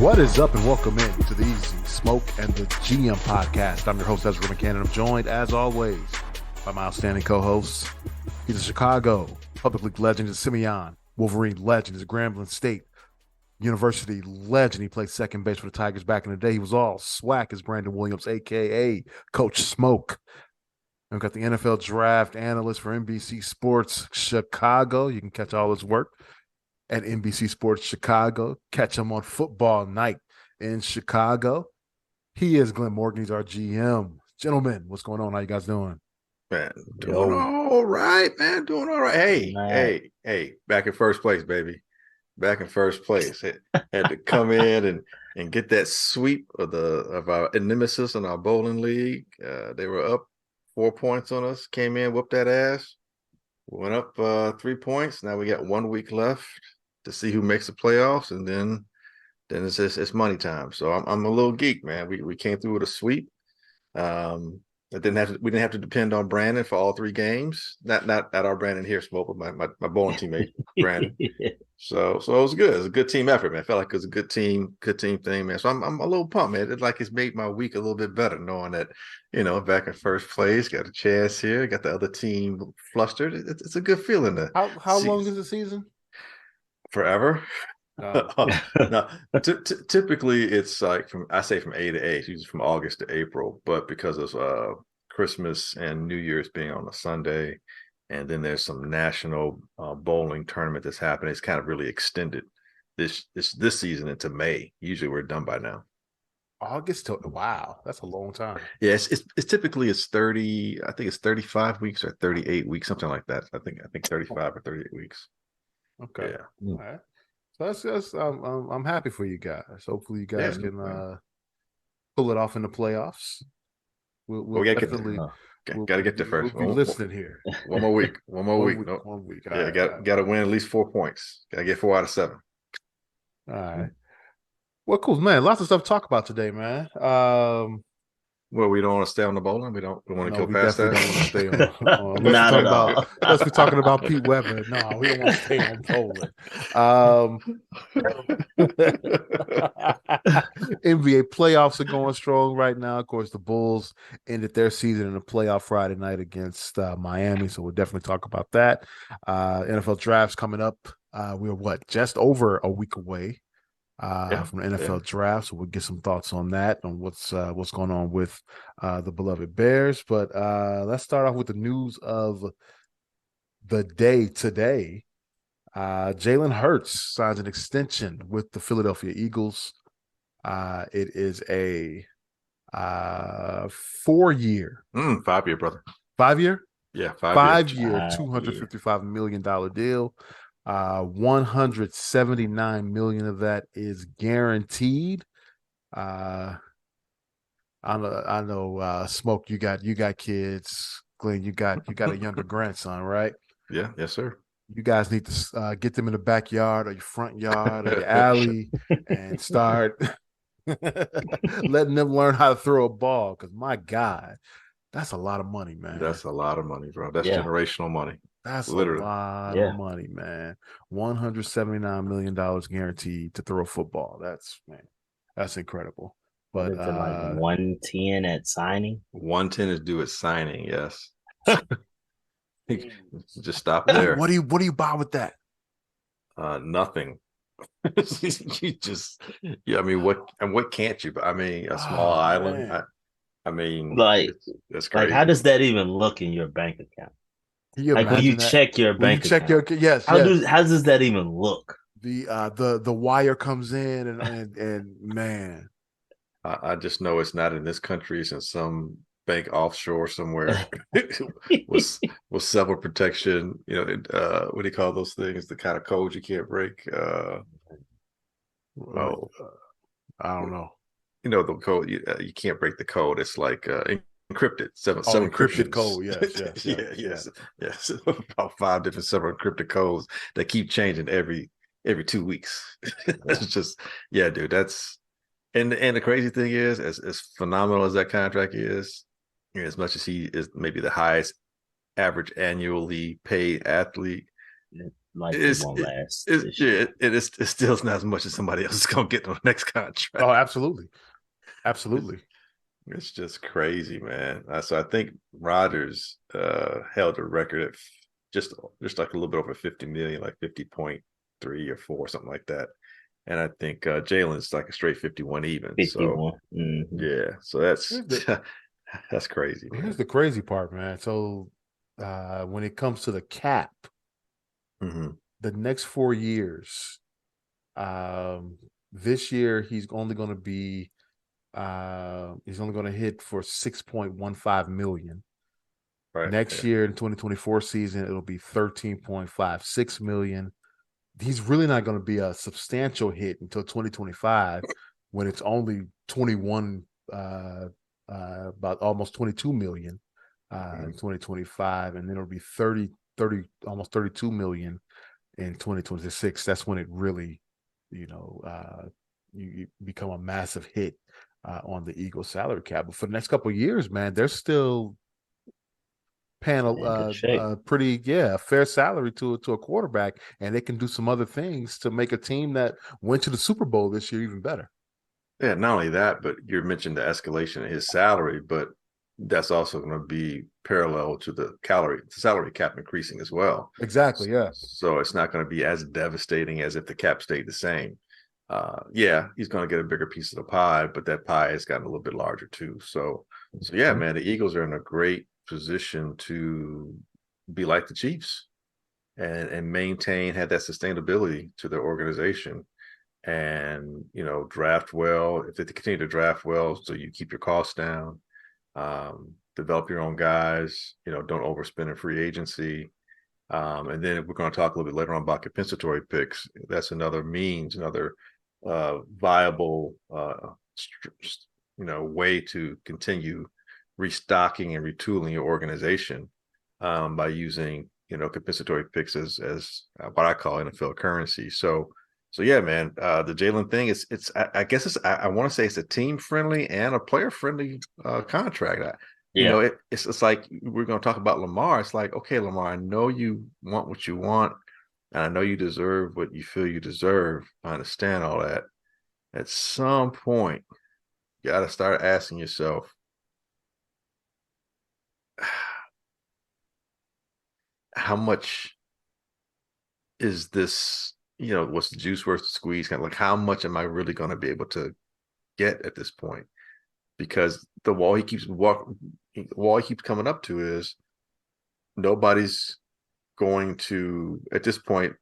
What is up, and welcome in to the Easy Smoke and the GM podcast. I'm your host, Ezra McCann, and I'm joined, as always, by my outstanding co-hosts. He's a Chicago Public League legend, he's a Simeon Wolverine legend, he's a Grambling State University legend. He played second base for the Tigers back in the day. He was all swag as Brandon Williams, a.k.a. Coach Smoke. And we've got the NFL draft analyst for NBC Sports Chicago. You can catch all his work at NBC Sports Chicago. Catch him on football night in Chicago. He is Glenn Morgan. He's our GM. Gentlemen, what's going on? How you guys doing? Man, doing all right, man. Doing all right. Hey, back in first place, baby. Back in first place. Had to come in and get that sweep of our nemesis in our bowling league. They were up 4 points on us, came in, whooped that ass. Went up 3 points. Now we got 1 week left to see who makes the playoffs, and then it's money time. So I'm a little geek, man. We came through with a sweep. We didn't have to depend on Brandon for all 3 games. Not our Brandon here, Smoke, but my bowling teammate Brandon. So it was good. It was a good team effort, man. I felt like it was a good team thing, man. So I'm a little pumped, man. It's made my week a little bit better knowing that, back in first place, got a chance here, got the other team flustered. It's a good feeling. How long is the season? Forever. No, typically it's like from A to A, it's usually from August to April, but because of Christmas and New Year's being on a Sunday, and then there's some national bowling tournament that's happening, it's kind of really extended this season into May. Usually we're done by now. August to wow, that's a long time. Yeah, it's typically 30. I think it's 35 weeks or 38 weeks, something like that. I think 35 or 38 weeks. Okay. Yeah. All right. So that's I'm happy for you guys. Hopefully you guys can pull it off in the playoffs. We'll definitely gotta get there first. We'll be listening here. One more week. One more week. No. 1 week. Yeah, got to win at least 4 points. Got to get 4 out of 7. All right. Well, cool, man. Lots of stuff to talk about today, man. Well, we don't want to stay on the bowling. We want to go past that. Don't want to stay on. Unless we're talking about Pete Weber. No, we don't want to stay on bowling. NBA playoffs are going strong right now. Of course, the Bulls ended their season in a playoff Friday night against Miami, so we'll definitely talk about that. NFL drafts coming up. We're just over a week away from the NFL draft, so we'll get some thoughts on that, on what's going on with the beloved Bears. But let's start off with the news of the day today. Jalen Hurts signs an extension with the Philadelphia Eagles. It is a 4-year, 5-year, brother. 5-year, yeah, 5-year, $255 million deal. 179 million of that is guaranteed. I know Smoke, you got kids. Glenn, you got a younger grandson, right? Yeah, yes, sir. You guys need to get them in the backyard or your front yard or your alley and start letting them learn how to throw a ball, because my God, that's a lot of money, man. That's a lot of money, bro. That's generational money. That's literally a lot of money, man. $179 million guaranteed to throw a football. That's incredible. But like 110 at signing. 110 is due at signing. Yes. Just stop there. What do you buy with that? Nothing. You just, I mean, what can't you buy? I mean, a small island. I mean, that's crazy. Like, how does that even look in your bank account? Like when you check your bank account. How does that even look? The wire comes in and man, I just know it's not in this country. It's in some bank offshore somewhere with several protection. What do you call those things? The kind of codes you can't break. I don't know. The code you can't break the code. It's like encrypted, seven encrypted code. Yes. About 5 different several encrypted codes that keep changing every 2 weeks. It's just, dude. That's and the crazy thing is, as phenomenal as that contract is, as much as he is maybe the highest average annually paid athlete, like it won't last. It still not as much as somebody else is gonna get on the next contract. Oh, absolutely. It's just crazy, man. So I think Rodgers held a record at just like a little bit over 50 million, like 50.3 or 4, something like that. And I think Jalen's like a straight 51 even. 51. So yeah, so that's that's crazy, man. Here's the crazy part, man. So when it comes to the cap, the next 4 years, this year he's only going to be he's only going to hit for 6.15 million. Right. Next year in 2024 season, it'll be 13.56 million. He's really not going to be a substantial hit until 2025 when it's only 21 about almost 22 million in 2025, and then it'll be 30 almost 32 million in 2026. That's when it really, you become a massive hit on the Eagles salary cap. But for the next couple of years, man, they're still paying a pretty fair salary to a quarterback, and they can do some other things to make a team that went to the Super Bowl this year even better. Yeah, not only that, but you mentioned the escalation in his salary, but that's also going to be parallel to the salary cap increasing as well. Exactly, yeah. So it's not going to be as devastating as if the cap stayed the same. Yeah, he's going to get a bigger piece of the pie, but that pie has gotten a little bit larger too. So yeah, man, the Eagles are in a great position to be like the Chiefs and have that sustainability to their organization. And draft well. If they continue to draft well, so you keep your costs down, develop your own guys, don't overspend in free agency. And then we're going to talk a little bit later on about compensatory picks. That's another viable way to continue restocking and retooling your organization by using compensatory picks as what I call NFL currency. So yeah, man, the Jalen thing I guess I want to say it's a team friendly and a player friendly contract. It's like we're going to talk about Lamar. It's like, okay, Lamar, I know you want what you want, and I know you deserve what you feel you deserve. I understand all that. At some point, you got to start asking yourself, how much is this? What's the juice worth the squeeze? Kind of like, how much am I really going to be able to get at this point? Because the wall he keeps coming up to is nobody's going to, at this point,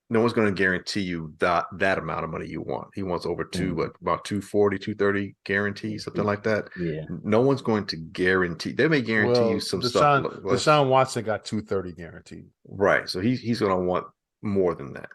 no one's going to guarantee you that amount of money you want. He wants over about 240, 230 guarantee, something like that. Yeah. No one's going to guarantee. They may guarantee you some stuff. Deshaun Watson got 230 guaranteed. Right. So he's going to want more than that.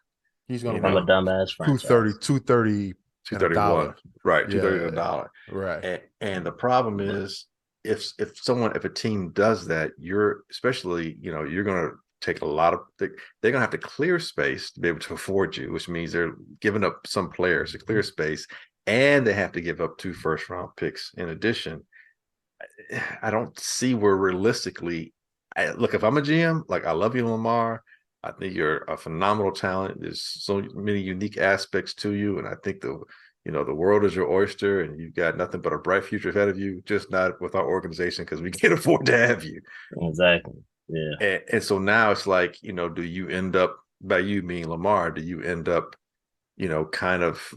He's going to want a dumbass franchise. 230, 231. Right. $230. Right. And the problem is if a team does that, you're going to take a lot of, they're going to have to clear space to be able to afford you, which means they're giving up some players to clear space, and they have to give up 2 first-round picks in addition. I don't see where realistically, look, if I'm a GM, like, I love you, Lamar. I think you're a phenomenal talent. There's so many unique aspects to you, and I think the world is your oyster, and you've got nothing but a bright future ahead of you. Just not with our organization because we can't afford to have you. Exactly. Yeah. And so now it's like, do you end up, by you being Lamar, do you end up, kind of,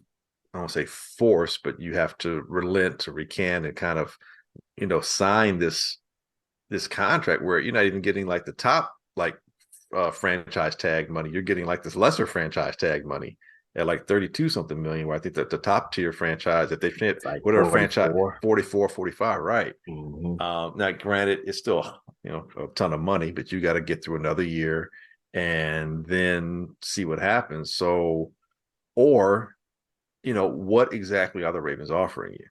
I don't say force, but you have to relent, to recant, and kind of, sign this contract where you're not even getting like the top franchise tag money. You're getting like this lesser franchise tag money at like 32 something million, where I think that the top tier franchise, if they fit like whatever 44. Franchise 44, 45, right. Now granted, it's still a ton of money, but you got to get through another year and then see what happens. So, or what exactly are the Ravens offering you?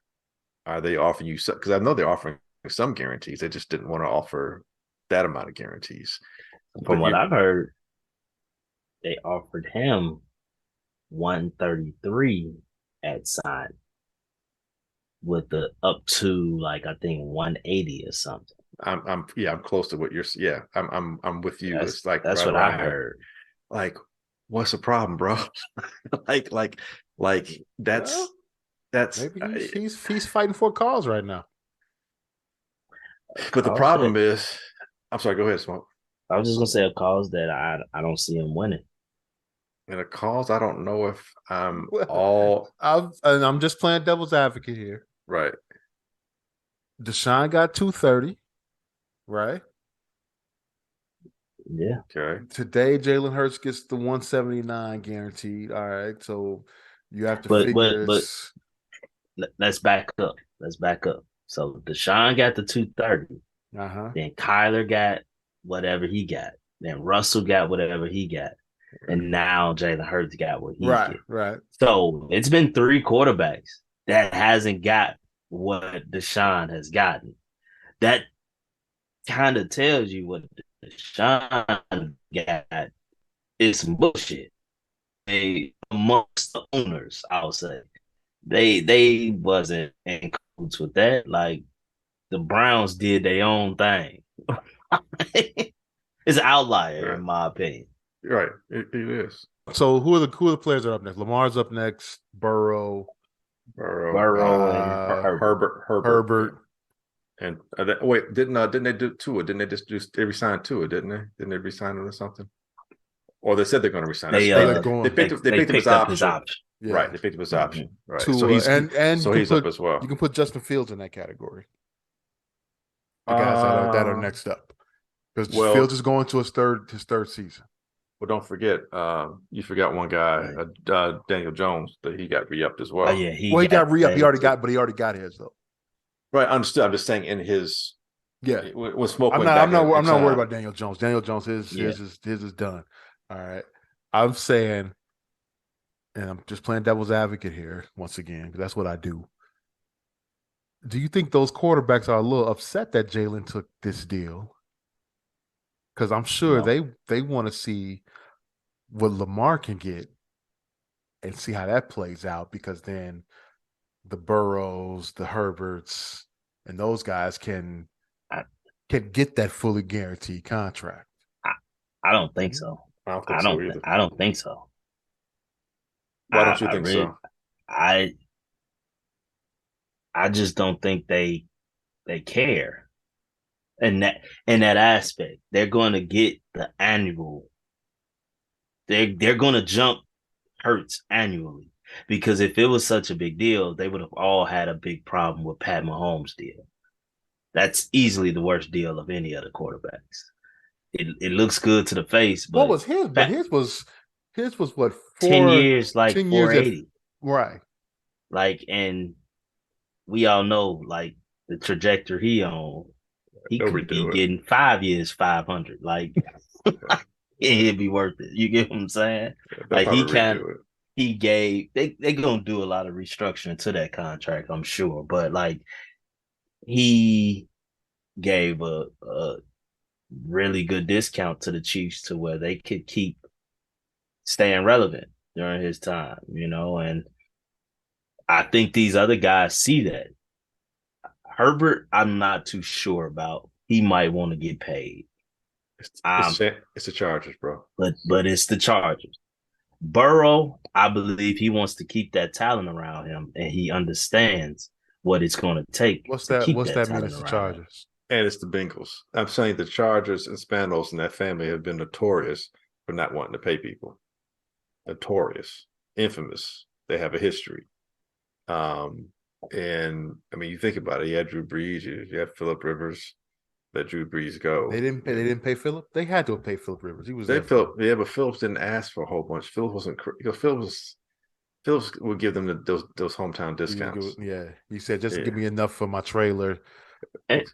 Are they offering you, because I know they're offering some guarantees, they just didn't want to offer that amount of guarantees. From what I've heard, they offered him 133 at sign with the up to, like, I think 180 or something. I'm close to what you're. Yeah, I'm with you. It's like that's right what I heard. Like, what's the problem, bro? like that's maybe he's fighting for a cause right now. But the problem is, I'm sorry. Go ahead, Smoke. I was just gonna say a cause that I don't see him winning. And a cause, I don't know if I'm I'm just playing devil's advocate here. Right. Deshaun got 230, right? Yeah. Okay. Today, Jalen Hurts gets the 179 guaranteed. All right, so you have to figure. But let's back up. So Deshaun got the 230. Then Kyler got whatever he got. Then Russell got whatever he got. And now Jalen Hurts got what he get. Right. So it's been 3 quarterbacks that hasn't got what Deshaun has gotten. That kind of tells you what Deshaun got is some bullshit. They amongst the owners, I'll say. They wasn't in cahoots with that. Like the Browns did their own thing. It's an outlier in my opinion. Right, it is. So who are the players that are up next? Lamar's up next. Burrow, and Herbert. And wait, didn't they do Tua? Didn't they just they resign Tua? Didn't they? Didn't they resign him or something? Or they said they're going to resign. They picked up his option. Yeah. Right, they picked up his option. Right, Tua, so he's up as well. You can put Justin Fields in that category. The guys that are next up, because Fields is going to his third season. Well, don't forget, you forgot one guy, Daniel Jones, that he got re-upped as well. Oh, yeah, he got re-upped. He already got his though. Right, understood. I'm just saying in his when Smoke. I'm not worried about Daniel Jones. Daniel Jones his is done. All right, I'm saying, and I'm just playing devil's advocate here once again because that's what I do. Do you think those quarterbacks are a little upset that Jalen took this deal? Because I'm sure they want to see what Lamar can get and see how that plays out. Because then the Burrows, the Herberts, and those guys can get that fully guaranteed contract. I don't think so. I don't think so either. I don't think so. Why don't you think so? I just don't think they care. In that aspect, they're going to get the annual. They're going to jump Hurts annually, because if it was such a big deal, they would have all had a big problem with Pat Mahomes' deal. That's easily the worst deal of any other quarterbacks. It looks good to the face, but what was his? But his was what 10 years, like 480, right? Like, and we all know like the trajectory he on. He could be getting 5 years, 500. Like, it'd be worth it. You get what I'm saying? Like, he gave, they're going to do a lot of restructuring to that contract, I'm sure. But, like, he gave a really good discount to the Chiefs to where they could keep staying relevant during his time, and I think these other guys see that. Herbert, I'm not too sure about. He might want to get paid. It's the Chargers, bro. But it's the Chargers. Burrow, I believe he wants to keep that talent around him, and he understands what it's going to take. What's that mean? It's the Chargers, and it's the Bengals. I'm saying the Chargers and Spanos and that family have been notorious for not wanting to pay people. Notorious, infamous. They have a history. And I mean, you think about it. You had Drew Brees. You had Phillip Rivers. Let Drew Brees go. They didn't pay Phillip. They had to have paid Phillip Rivers. He was there. But Phillips didn't ask for a whole bunch. Phillips wasn't. Phillips would give them those hometown discounts. Yeah, he said just give me enough for my trailer and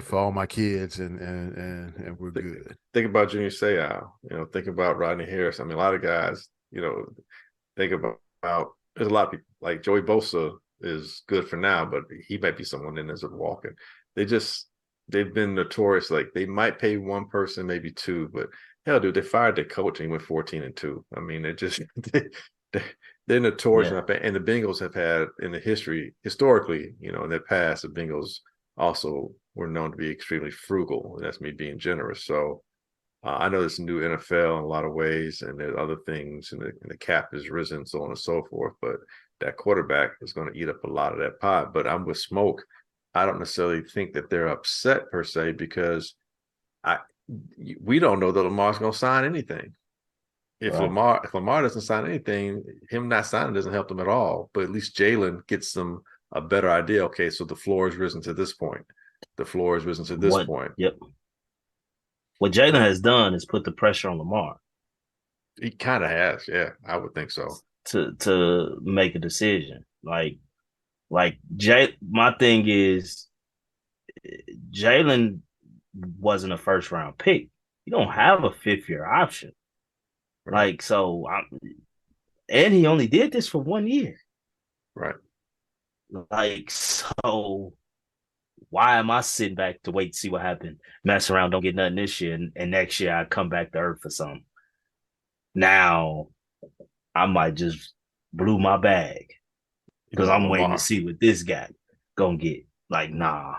for all my kids, and we're good. Think about Junior Seau. Think about Rodney Harris. I mean, a lot of guys. Think about there's a lot of people like Joey Bosa is good for now, but he might be someone that ends up walking. They've been notorious. Like they might pay one person, maybe two, but hell, dude, they fired their coach and he went 14-2. I mean, they're notorious. Yeah. And the Bengals have had in the historically, in their past, the Bengals also we're known to be extremely frugal, and that's me being generous. So I know it's a new NFL in a lot of ways, and there's other things, and the cap has risen, so on and so forth. But that quarterback is going to eat up a lot of that pie. But I'm with Smoke. I don't necessarily think that they're upset per se, because we don't know that Lamar's going to sign anything. If Lamar doesn't sign anything, him not signing doesn't help them at all. But at least Jalen gets them a better idea. Okay, so the floor has risen to this point. The floor has risen to this point. Yep. What Jalen has done is put the pressure on Lamar. He kind of has, yeah. I would think so. To make a decision. Like my thing is, Jalen wasn't a first round pick. You don't have a 5th-year option. Right. Like, so and he only did this for 1 year. Right. Like, so why am I sitting back to wait to see what happened? Mess around, don't get nothing this year, and next year I come back to earth for something. Now I might just blew my bag because I'm waiting to see what this guy gonna get. Like, nah,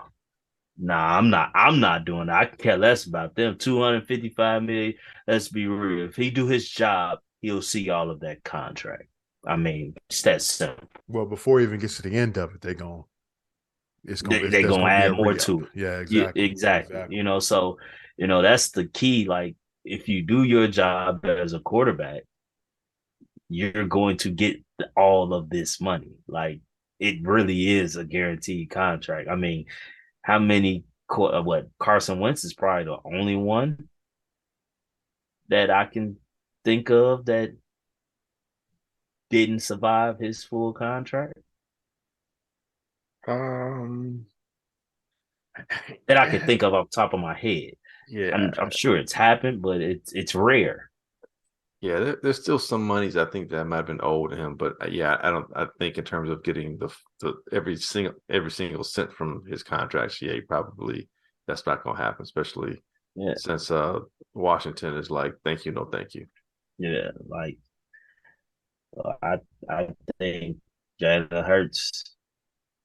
I'm not doing that. I care less about them. 255 million. Let's be real. If he do his job, he'll see all of that contract. I mean, it's that simple. Well, before he even gets to the end of it, they're gonna add more to it. Yeah, exactly. Exactly. You know, so that's the key. Like, if you do your job as a quarterback, you're going to get all of this money. Like, it really is a guaranteed contract. I mean, how many? Carson Wentz is probably the only one that I can think of that didn't survive his full contract. That I can think of off the top of my head. Yeah, I'm sure it's happened, but it's rare. Yeah, there's still some monies I think that might have been owed to him, but yeah, I think in terms of getting the every single cent from his contracts, yeah, probably that's not going to happen, especially since Washington is like, thank you, no thank you. Yeah, like I think Jalen Hurts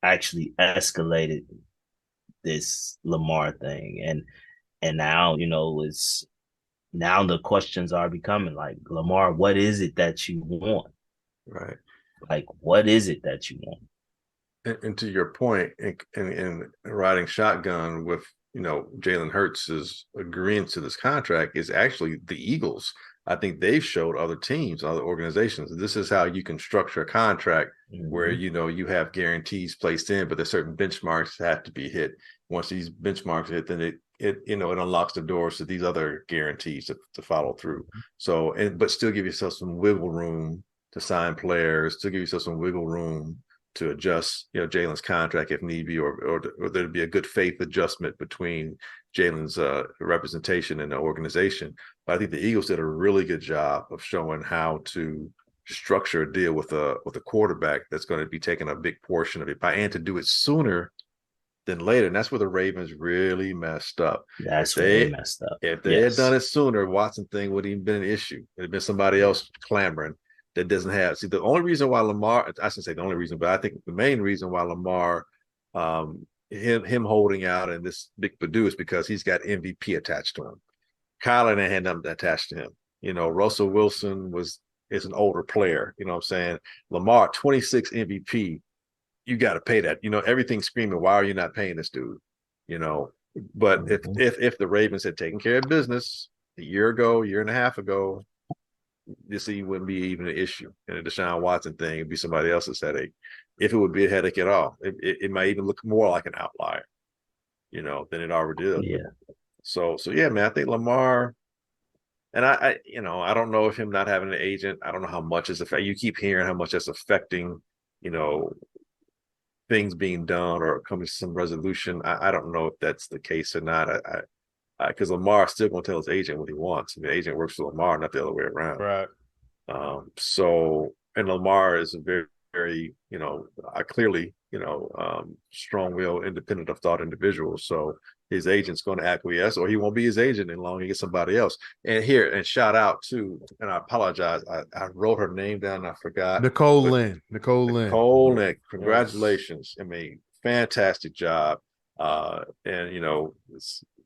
actually escalated this Lamar thing, and now now the questions are becoming like, Lamar, what is it that you want? Right. Like, what is it that you want? And to your point, in riding shotgun with Jalen Hurts is agreeing to this contract is actually the Eagles. I think they've showed other teams, other organizations, this is how you can structure a contract where you have guarantees placed in, but there's certain benchmarks that have to be hit. Once these benchmarks hit, then it unlocks the doors to these other guarantees to follow through. So, but still give yourself some wiggle room to sign players, to give yourself some wiggle room to adjust, Jalen's contract if need be, or there'd be a good faith adjustment between Jalen's representation in the organization. But I think the Eagles did a really good job of showing how to structure a deal with a quarterback that's going to be taking a big portion of it, and to do it sooner than later. And that's where the Ravens really messed up. That's where they messed up. If they had done it sooner, Watson thing would even been an issue. It had been somebody else clamoring that doesn't have. See, the only reason why Lamar, I shouldn't say the only reason, but I think the main reason why Lamar, him holding out in this big Purdue is because he's got MVP attached to him. Kyler had nothing attached to him. Russell Wilson is an older player. You know what I'm saying? Lamar, 26 MVP. You got to pay that. Everything's screaming, why are you not paying this dude? But if the Ravens had taken care of business a year and a half ago, this wouldn't be even an issue. And the Deshaun Watson thing would be somebody else's headache. If it would be a headache at all, it might even look more like an outlier, than it already did. Yeah. So yeah, man, I think Lamar, and I don't know if him not having an agent, I don't know how much is affecting. You keep hearing how much that's affecting, things being done or coming to some resolution. I don't know if that's the case or not. Because Lamar's still going to tell his agent what he wants. I mean, the agent works for Lamar, not the other way around. Right. And Lamar is a very, very, clearly, strong-willed, independent of thought individual. So his agent's going to acquiesce, or he won't be his agent any longer. He gets somebody else. And shout out to, and I apologize, I wrote her name down and I forgot. Nicole Lynn. Nicole Lynn. Congratulations. Yes. I mean, fantastic job. And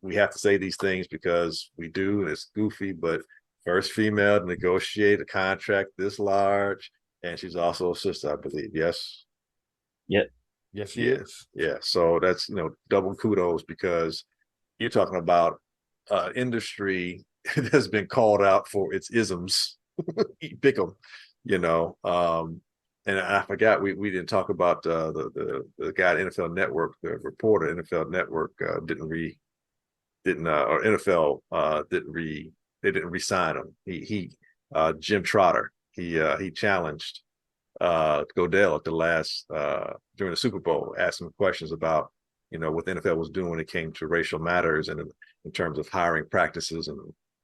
we have to say these things because we do, and it's goofy, but first female to negotiate a contract this large, and she's also a sister, I believe. Yes. Yep. Yes, she is. Yeah. So that's double kudos, because you're talking about industry that's been called out for its isms. Pick them, and I forgot we didn't talk about the guy at NFL Network, the reporter at NFL Network or NFL they didn't re-sign him. He Jim Trotter, he challenged Godell at the last during the Super Bowl, asked him questions about what the NFL was doing when it came to racial matters and in terms of hiring practices and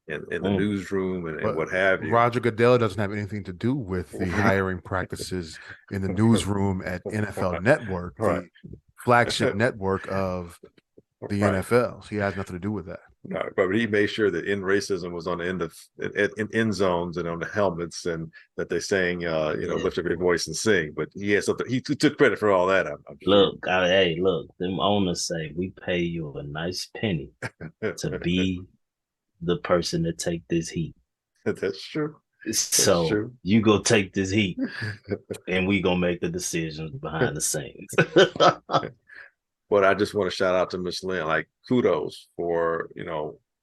in the newsroom and what have you. Roger Goodell doesn't have anything to do with the hiring practices in the newsroom at NFL Network, the flagship network of the NFL. So he has nothing to do with that. No, but he made sure that end racism was on the end of in end zones and on the helmets, and that they're saying, lift up your voice and sing. But he had something. He took credit for all that. I'm sure. Look, them owners say we pay you a nice penny to be the person to take this heat. That's true. So true. You go take this heat, and we gonna make the decisions behind the scenes. But I just want to shout out to Miss Lynn. Like, kudos for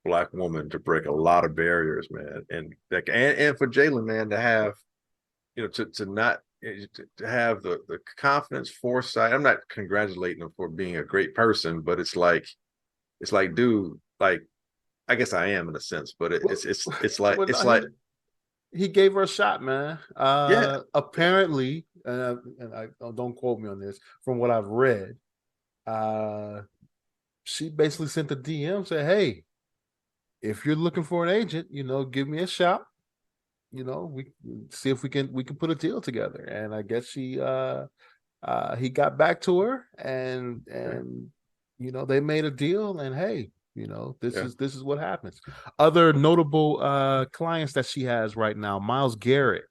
Black woman to break a lot of barriers, man, and for Jalen, man, to have to have the confidence, foresight. I'm not congratulating him for being a great person, but it's like, dude, like, I guess I am in a sense, but it's like he gave her a shot, man. Yeah. Apparently, and I don't quote me on this, from what I've read, she basically sent the DM, said, "Hey, if you're looking for an agent, give me a shot. We see if we can put a deal together." And I guess he got back to her, and they made a deal, and hey, this is what happens. Other notable clients that she has right now: Myles Garrett,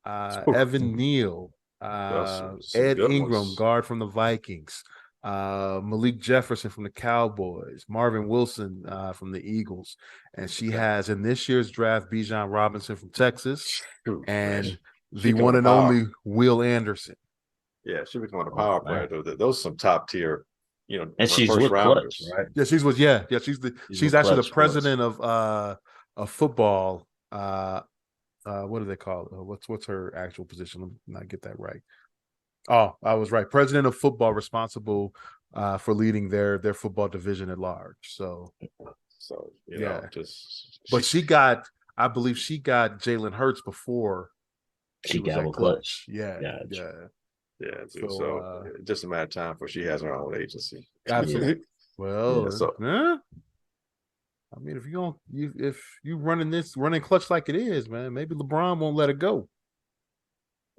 Evan Neal, Ed Ingram, guard from the Vikings, Malik Jefferson from the Cowboys, Marvin Wilson from the Eagles, and she has in this year's draft Bijan Robinson from Texas, and the one and only Will Anderson. Yeah, she becoming a power player. Those are some top tier, and she's with Clutch, right? Yeah, she's she's actually the president of football. What do they call it? What's her actual position? Let me not get that right. Oh, I was right. President of football, responsible for leading their football division at large. So but I believe she got Jalen Hurts before she got with Clutch. Yeah. So just a matter of time before she has her own agency. Absolutely. Well, I mean, if you running Clutch like it is, man, maybe LeBron won't let it go.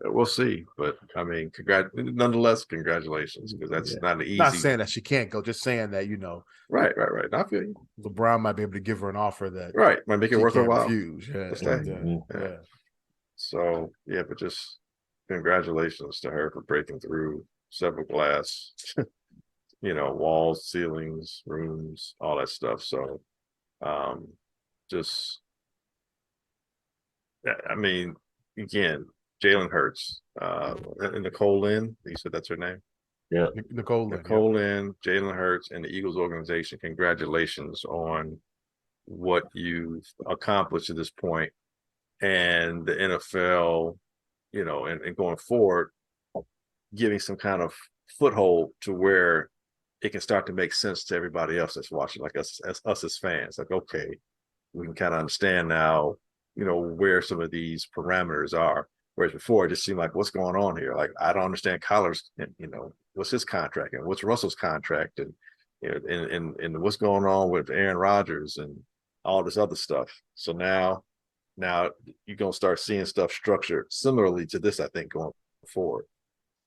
We'll see, but I mean, nonetheless, congratulations, because that's not an easy. Not saying that she can't go, just saying that Right. I feel you. LeBron might be able to give her an offer that might make it worth her while. Yeah. So but just congratulations to her for breaking through several glass, walls, ceilings, rooms, all that stuff. So, I mean, again, Jalen Hurts, and Nicole Lynn, you said that's her name? Yeah. Nicole Lynn, Jalen Hurts, and the Eagles organization, congratulations on what you've accomplished to this point. And the NFL, and going forward, giving some kind of foothold to where it can start to make sense to everybody else that's watching, like us as fans. Like, okay, we can kind of understand now, where some of these parameters are. Whereas before, it just seemed like, what's going on here? Like, I don't understand Kyler's, what's his contract and what's Russell's contract, and and what's going on with Aaron Rodgers and all this other stuff. So now you're gonna start seeing stuff structured similarly to this, I think, going forward.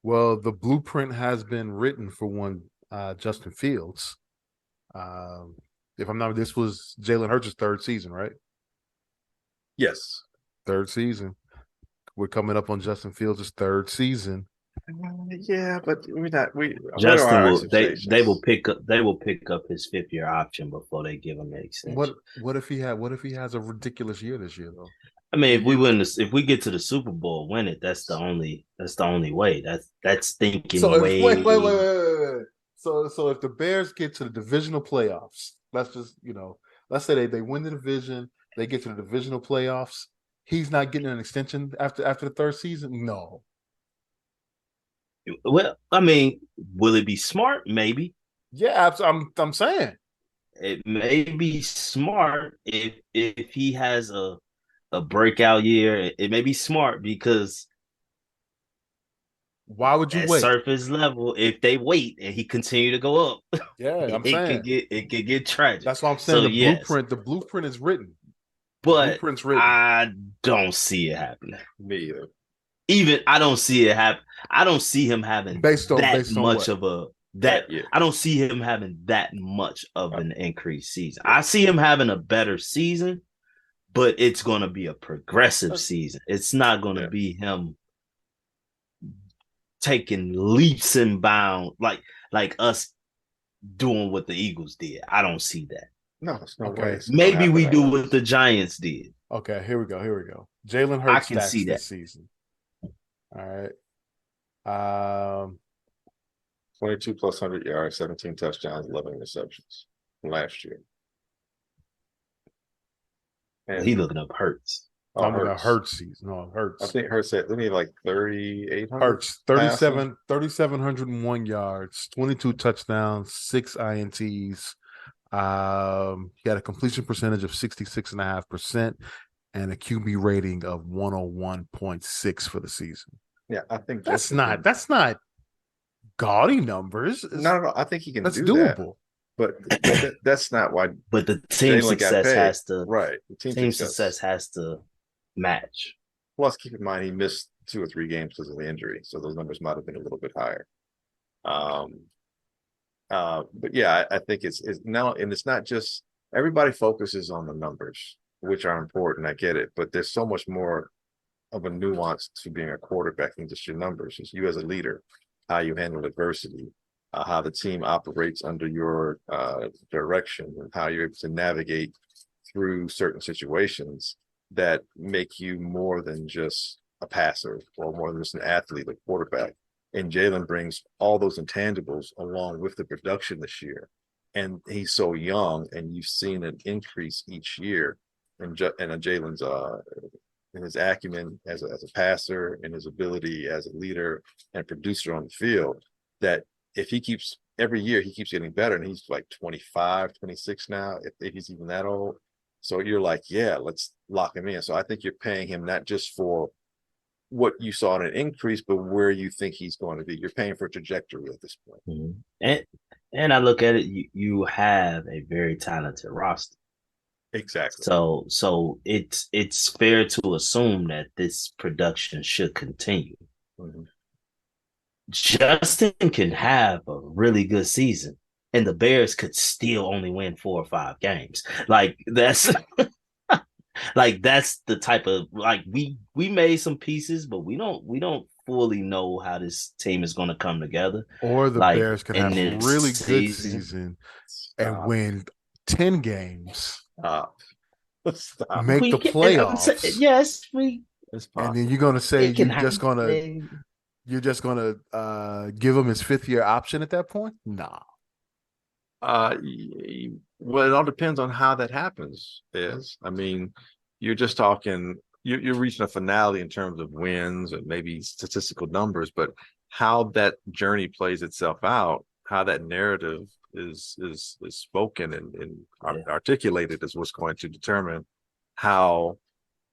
Well, the blueprint has been written for one Justin Fields. If I'm not, this was Jalen Hurts' third season, right? Yes, third season. We're coming up on Justin Fields' third season. Yeah, but we're not. What are Justin our will they will expectations? pick up his 5th-year option before they give him the extension. What if he has a ridiculous year this year though? I mean, if we get to the Super Bowl, win it. That's the only way. That's So thinking if way. wait. So if the Bears get to the divisional playoffs, let's just let's say they win the division, they get to the divisional playoffs. He's not getting an extension after the third season. No. Well, I mean, will it be smart? Maybe. Yeah, I'm saying. It may be smart if he has a breakout year. It may be smart because Why would you at wait? surface level, if they wait and he continue to go up, Yeah, I'm saying. it could get tragic. That's why I'm saying So yes, the blueprint is written. The but blueprint's written. I don't see it happening. Me either. Even I don't see it happen. I don't see him having Based on much what? of a that. Yeah. I don't see him having that much of an increased season. I see him having a better season, but it's going to be a progressive season. It's not going to be him taking leaps and bounds like us doing what the Eagles did. I don't see that. No, it's no way. Maybe we do what the Giants did. Okay, here we go. Jalen Hurts I can stats see that this season. All right. 22 plus 100 yards, 17 touchdowns, 11 receptions from last year. And he looking up Hurts. I'm going to Hurts season. No, Hurts. I think Hurts had, didn't he like 3,800? Hurts, 3,701 yards, 22 touchdowns, 6 INTs. He had a completion percentage of 66.5% and a QB rating of 101.6 for the season. Yeah, I think that's not gaudy numbers. No. I think he can that's do doable. That. But that's not why. But the team Jalen success has to The team success has to match. Plus, keep in mind he missed 2 or 3 games because of the injury, so those numbers might have been a little bit higher. But yeah, I think it's now, and it's not just everybody focuses on the numbers, which are important. I get it, but there's so much more of a nuance to being a quarterback than just your numbers. It's you as a leader, how you handle adversity, how the team operates under your direction, and how you're able to navigate through certain situations that make you more than just a passer or more than just an athlete, a quarterback. And Jalen brings all those intangibles along with the production this year. And he's so young, and you've seen an increase each year in Jalen's in his acumen as a passer and his ability as a leader and producer on the field, that if he keeps every year, he keeps getting better, and he's like 25, 26 now, if he's even that old. So you're like, yeah, let's lock him in. So I think you're paying him not just for what you saw in an increase, but where you think he's going to be. You're paying for a trajectory at this point. Mm-hmm. And I look at it, you have a very talented roster. Exactly. So it's fair to assume that this production should continue. Mm-hmm. Justin can have a really good season, and the Bears could still only win 4 or 5 games. Like that's that's the type of we made some pieces, but we don't fully know how this team is going to come together. Or the Bears could have a really good season and win 10 games. Stop. Make the playoffs. Yes, and then you're going to say you're just going to give him his 5th-year option at that point? Nah. Well, it all depends on how that happens. I mean, you're just talking. You're reaching a finale in terms of wins and maybe statistical numbers, but how that journey plays itself out, how that narrative is spoken and articulated is what's going to determine how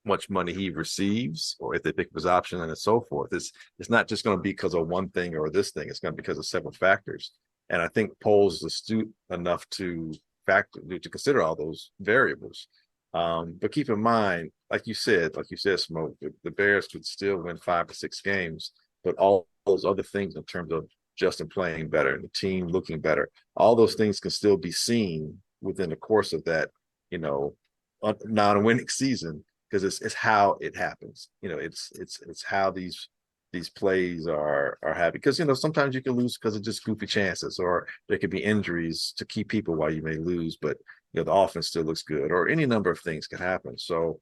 much money he receives, or if they pick up his option and so forth. It's not just going to be because of one thing or this thing. It's going to be because of several factors. And I think Poles is astute enough to consider all those variables. But keep in mind, like you said, Smoke, the Bears could still win 5 to 6 games, but all those other things in terms of Justin playing better and the team looking better, all those things can still be seen within the course of that, non-winning season, because it's how it happens. It's how these these plays are happy, because sometimes you can lose because of just goofy chances, or there could be injuries to key people while you may lose, but the offense still looks good, or any number of things can happen. So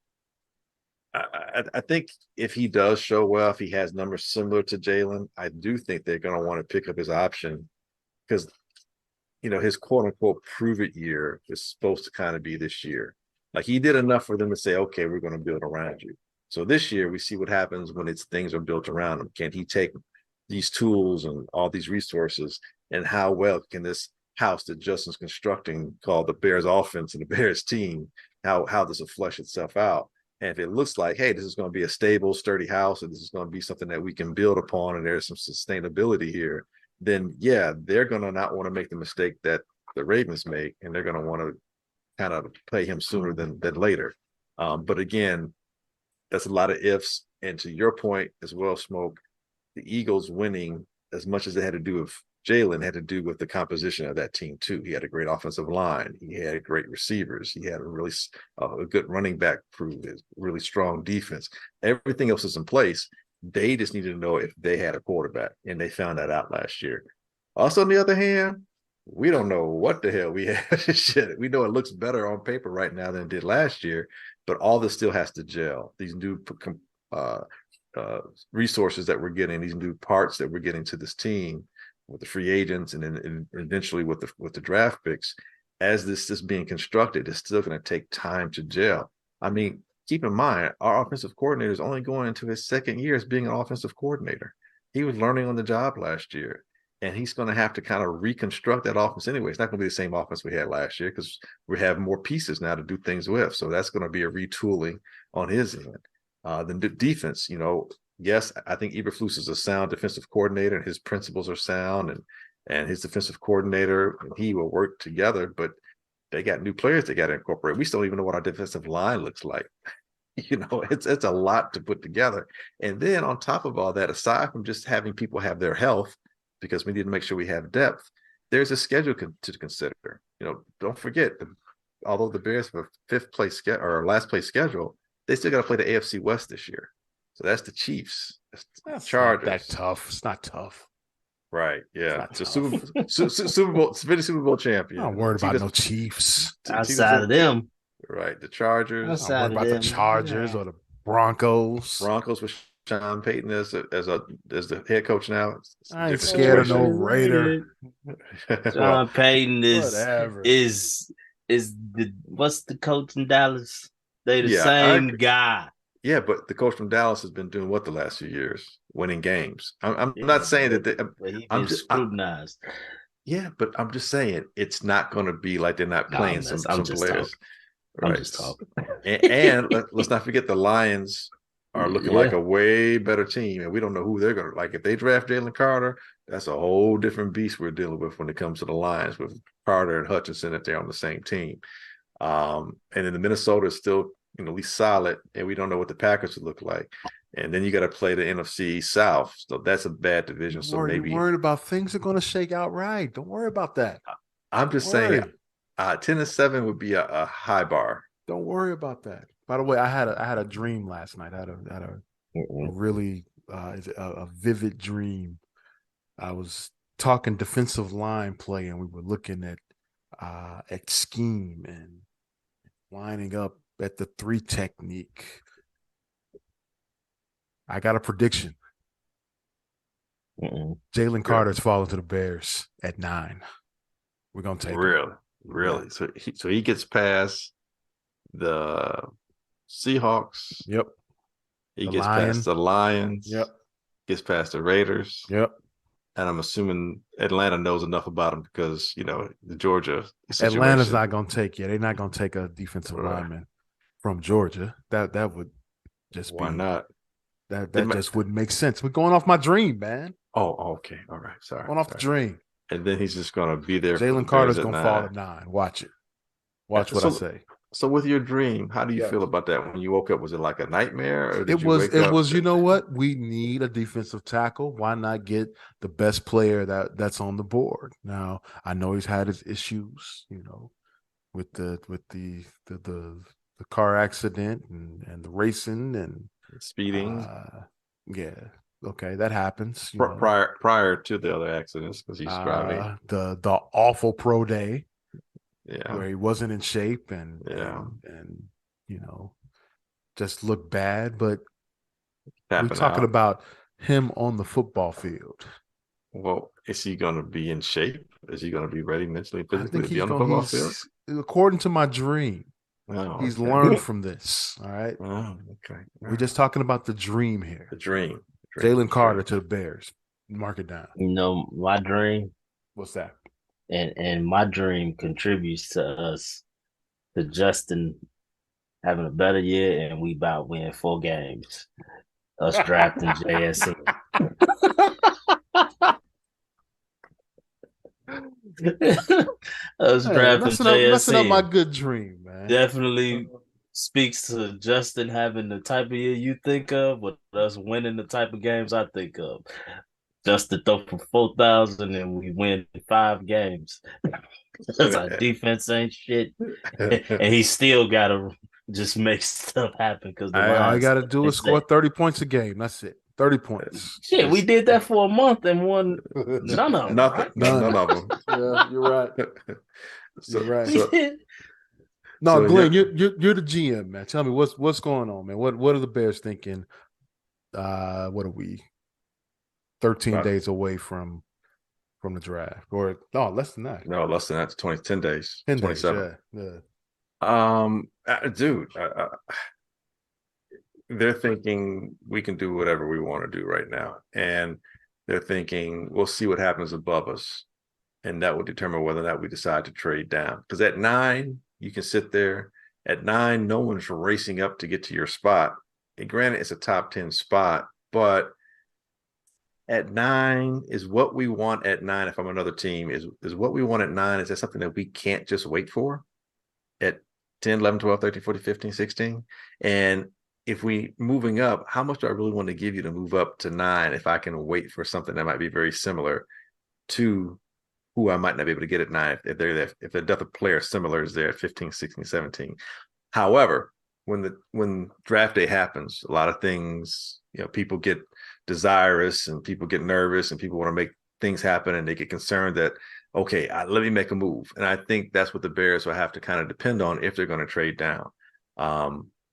I think if he does show well, if he has numbers similar to Jalen, I do think they're going to want to pick up his option, because his quote unquote prove it year is supposed to kind of be this year. Like, he did enough for them to say, okay, we're going to build around you. So this year we see what happens when things are built around him. Can he take these tools and all these resources, and how well can this house that Justin's constructing, called the Bears offense and the Bears team, how does it flesh itself out? And if it looks like, hey, this is going to be a stable, sturdy house, and this is going to be something that we can build upon, and there's some sustainability here, then yeah, they're going to not want to make the mistake that the Ravens make, and they're going to want to kind of play him sooner than later. But again, that's a lot of ifs. And to your point as well, Smoke, the Eagles winning, as much as it had to do with Jalen, had to do with the composition of that team too. He had a great offensive line. He had great receivers. He had a good running back crew, really strong defense. Everything else is in place. They just needed to know if they had a quarterback, and they found that out last year. Also, on the other hand, we don't know what the hell we have. Shit, we know it looks better on paper right now than it did last year, but all this still has to gel. These new resources that we're getting, these new parts that we're getting to this team with the free agents, and then eventually with the draft picks, as this is being constructed, it's still going to take time to gel. I mean, keep in mind, our offensive coordinator is only going into his second year as being an offensive coordinator. He was learning on the job last year, and he's going to have to kind of reconstruct that offense anyway. It's not going to be the same offense we had last year, because we have more pieces now to do things with. So that's going to be a retooling on his end. The defense, yes, I think Eberflus is a sound defensive coordinator, and his principles are sound, and his defensive coordinator and he will work together, but they got new players they got to incorporate. We still don't even know what our defensive line looks like. It's a lot to put together. And then on top of all that, aside from just having people have their health, because we need to make sure we have depth, there's a schedule to consider. Don't forget, although the Bears have a fifth place or last place schedule, they still got to play the AFC West this year. So that's the Chiefs, That's Chargers. Not that tough. It's not tough. Right. Yeah. So Super Bowl champion. I'm not worried about no Chiefs. Outside of them. Right. The Chargers. I'm worried about the Chargers or the Broncos. Broncos with Sean Payton as the head coach now. I ain't scared of no Raider. Sean Payton is the what's the coach in Dallas? They the same guy. Yeah, but the coach from Dallas has been doing what the last few years? Winning games. I'm not saying that I'm just scrutinized. But I'm just saying it's not going to be like they're not playing some players. Right. I'm just talking. And let's not forget the Lions are looking like a way better team, and we don't know who they're going to like. If they draft Jalen Carter, that's a whole different beast we're dealing with when it comes to the Lions, with Carter and Hutchinson if they're on the same team. And then the Minnesota is still at least solid, and we don't know what the Packers would look like. And then you got to play the NFC South, so that's a bad division. So maybe worried about things are going to shake out right. Don't worry about that. I'm just saying, 10-7 would be a high bar. Don't worry about that. By the way, I had a dream last night. I had a really a vivid dream. I was talking defensive line play, and we were looking at scheme and lining up at the 3 technique. I got a prediction. Jalen Carter's falling to the Bears at 9. We're gonna take him. Really. So he gets past the Seahawks. Yep. He gets past the Lions. Yep. Gets past the Raiders. Yep. And I'm assuming Atlanta knows enough about him because the Georgia situation. Atlanta's not gonna take They're not gonna take a defensive lineman from Georgia. That would just why not? That just wouldn't make sense. We're going off my dream, man. Oh, okay. All right. Sorry. Going off the dream. And then he's just going to be there. Jalen Carter's going to fall at 9. Watch it. Watch what I say. So with your dream, how do you feel about that? When you woke up, was it like a nightmare? Or it was, you know what? We need a defensive tackle. Why not get the best player that's on the board? Now, I know he's had his issues, with the car accident and the racing and speeding. Okay, that happens. Prior to the other accidents, because he's driving the awful pro day, yeah, where he wasn't in shape and just looked bad. But we're talking about him on the football field. Well, is he going to be in shape? Is he going to be ready mentally and physically to be on the football field? According to my dream, he's learned from this. All right. Oh, okay. We're just talking about the dream here. The dream. Jalen Carter to the Bears. Mark it down. My dream. What's that? And my dream contributes to Justin having a better year, and we about win 4 games. Us drafting JSN. Us drafting JSN. Messing up my good dream, man. Definitely speaks to Justin having the type of year you think of, but us winning the type of games I think of. Justin throw for 4,000 and we win 5 games. Because our defense ain't shit, and he still gotta just make stuff happen. Because all you gotta do is score 30 points a game. That's it. 30 points. Shit, we did that for a month and won none of them. None of them. Yeah, you're right. You're right. Glenn, you're the GM, man. Tell me what's going on, man. What are the Bears thinking? What are we? 13 days away from the draft, or no, less than that. No, less than that. 10 days. 10 27. Days, yeah. Dude, they're thinking we can do whatever we want to do right now, and they're thinking we'll see what happens above us, and that will determine whether or not we decide to trade down. Because at 9, you can sit there. At 9, no one's racing up to get to your spot. And granted, it's a top 10 spot, but at 9 is what we want at 9. If I'm another team, is what we want at 9. Is that something that we can't just wait for at 10, 11, 12, 13, 14, 15, 16? And if we moving up, how much do I really want to give you to move up to 9 if I can wait for something that might be very similar to who I might not be able to get at 9 if the depth of player similar is there at 15, 16, 17. However, when draft day happens, a lot of things, people get desirous and people get nervous and people want to make things happen, and they get concerned that, okay, let me make a move. And I think that's what the Bears will have to kind of depend on if they're going to trade down.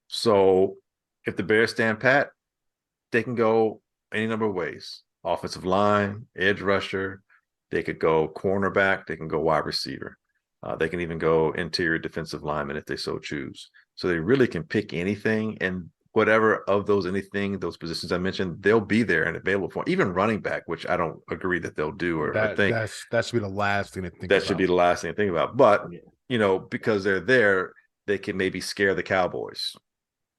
So if the Bears stand pat, they can go any number of ways. Offensive line, edge rusher, they could go cornerback, they can go wide receiver. They can even go interior defensive lineman if they so choose. So they really can pick anything, and whatever of those positions I mentioned, they'll be there and available for even running back, which I don't agree that they'll do or think. That should be the last thing to think about. That should be the last thing to think about. But, because they're there, they can maybe scare the Cowboys,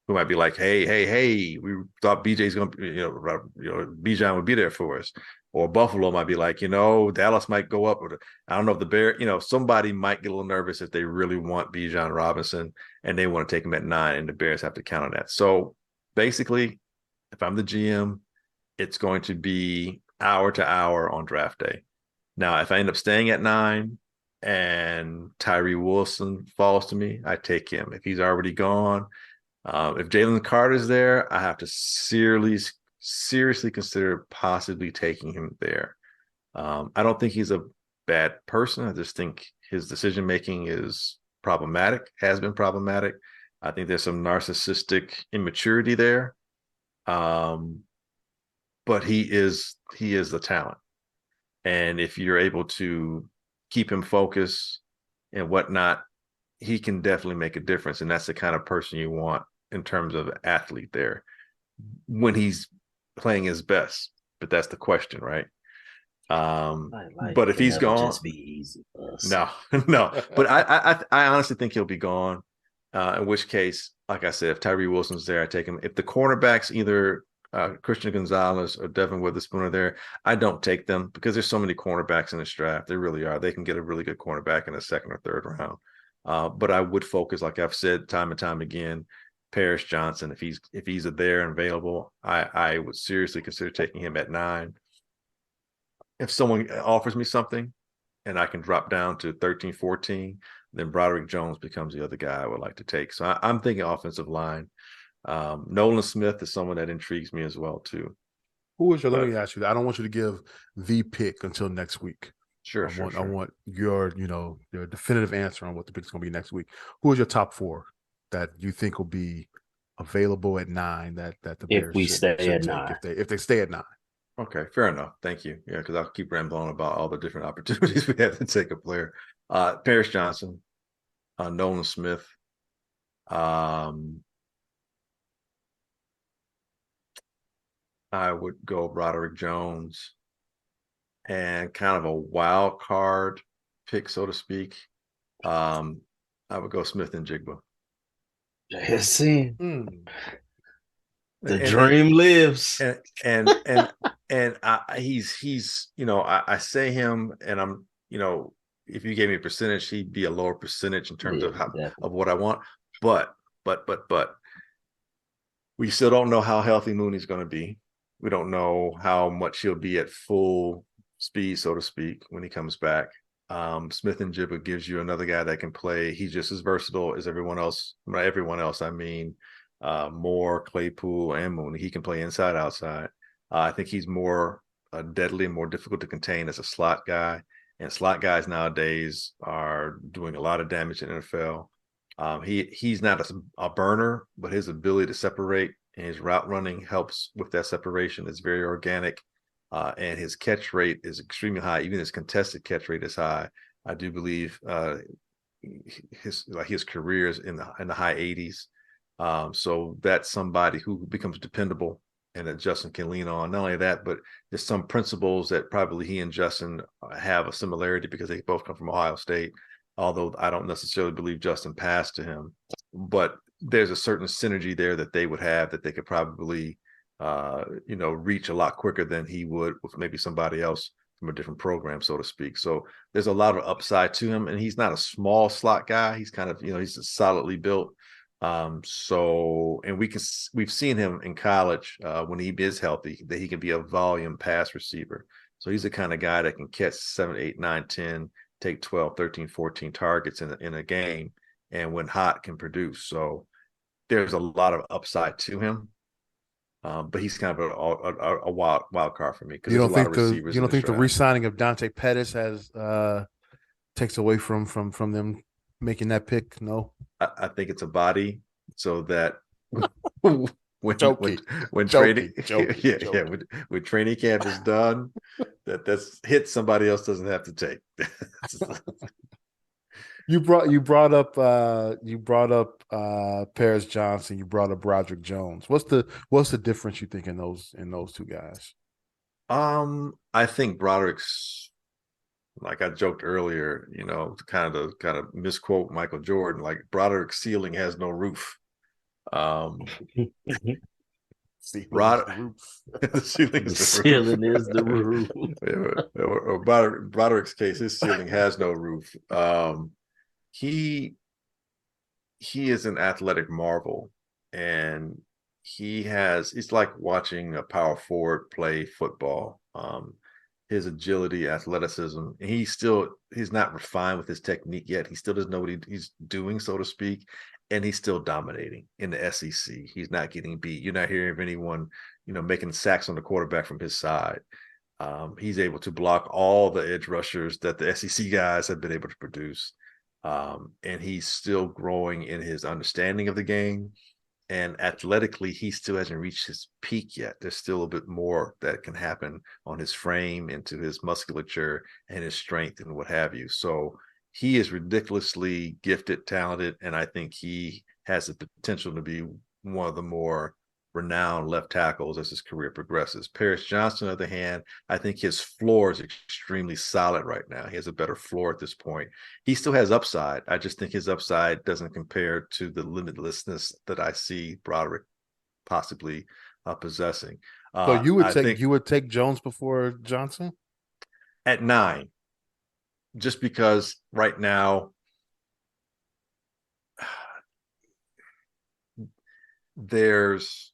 who might be like, hey, we thought BJ's going to, Bijan would be there for us. Or Buffalo might be like, Dallas might go up. Or I don't know if the Bears, somebody might get a little nervous if they really want Bijan Robinson and they want to take him at 9, and the Bears have to count on that. So basically, if I'm the GM, it's going to be hour to hour on draft day. Now, if I end up staying at 9 and Tyree Wilson falls to me, I take him. If he's already gone, if Jalen Carter's there, I have to seriously consider possibly taking him there. I don't think he's a bad person. I just think his decision making is problematic, has been problematic. I think there's some narcissistic immaturity there. But he is the talent. And if you're able to keep him focused and whatnot, he can definitely make a difference. And that's the kind of person you want in terms of athlete there when he's playing his best. But that's the question, right? But if he's gone, just be easy. No. But I honestly think he'll be gone. In which case, like I said, if Tyree Wilson's there, I take him. If the cornerbacks, either Christian Gonzalez or Devin Witherspoon are there, I don't take them because there's so many cornerbacks in this draft. There really are. They can get a really good cornerback in the 2nd or 3rd round. But I would focus, like I've said time and time again, Paris Johnson. If he's there and available, I would seriously consider taking him at 9. If someone offers me something and I can drop down to 13, 14, then Broderick Jones becomes the other guy I would like to take. So I'm thinking offensive line. Nolan Smith is someone that intrigues me as well, too. Who is your? Let me ask you that. I don't want you to give the pick until next week. Sure, I want your definitive answer on what the pick is going to be next week. Who is your top 4 that you think will be available at 9 that the Bears if we stay at take 9? if they stay at 9? Okay, fair enough. Thank you. Yeah, because I'll keep rambling about all the different opportunities we have to take a player. Paris Johnson, Nolan Smith. I would go Broderick Jones, and kind of a wild card pick, so to speak. I would go Smith and Jigba. Yes, the dream lives. And he's I say him, and I'm if you gave me a percentage, he'd be a lower percentage in terms of what I want. But we still don't know how healthy Mooney's going to be. We don't know how much he'll be at full speed, so to speak, when he comes back. Smith and Jigba gives you another guy that can play. He's just as versatile as everyone else. By everyone else, I mean Moore, Claypool, and Mooney. He can play inside, outside. I think he's more deadly and more difficult to contain as a slot guy. And slot guys nowadays are doing a lot of damage in the NFL. He's not a burner, but his ability to separate and his route running helps with that separation. It's very organic, and his catch rate is extremely high. Even his contested catch rate is high. I do believe his career is in the high 80s. So that's somebody who becomes dependable and that Justin can lean on. Not only that, but there's some principles that probably he and Justin have a similarity because they both come from Ohio State. Although I don't necessarily believe Justin passed to him, but there's a certain synergy there that they would have that they could probably, reach a lot quicker than he would with maybe somebody else from a different program, so to speak. So there's a lot of upside to him, and he's not a small slot guy. He's kind of, he's solidly built. And we've seen him in college when he is healthy, that he can be a volume pass receiver. So he's the kind of guy that can catch 7, 8, 9, 10, take 12, 13, 14 targets in a game, and when hot can produce. So there's a lot of upside to him. But he's kind of a wild card for me because there's a lot of receivers. You don't think the re-signing of Dante Pettis has takes away from them making that pick? No, I think it's a body so that when training camp is done, that's hit somebody else doesn't have to take. You brought up Paris Johnson. You brought up Broderick Jones. What's the difference you think in those 2 guys? I think Broderick's, like I joked earlier, to kind of misquote Michael Jordan, like Broderick's ceiling has no roof. The ceiling is the roof. Broderick's case, his ceiling has no roof. He is an athletic marvel, and it's like watching a power forward play football. His agility, athleticism, and he's not refined with his technique yet. He still doesn't know what he's doing, so to speak, and he's still dominating in the SEC. He's not getting beat. You're not hearing of anyone, making sacks on the quarterback from his side. He's able to block all the edge rushers that the SEC guys have been able to produce. And he's still growing in his understanding of the game. And athletically, he still hasn't reached his peak yet. There's still a bit more that can happen on his frame, into his musculature and his strength and what have you. So he is ridiculously gifted, talented, and I think he has the potential to be one of the more renowned left tackles as his career progresses. Paris Johnson, on the other hand, I think his floor is extremely solid right now. He has a better floor at this point. He still has upside. I just think his upside doesn't compare to the limitlessness that I see Broderick possibly possessing. So you would take Jones before Johnson at 9, just because right now there's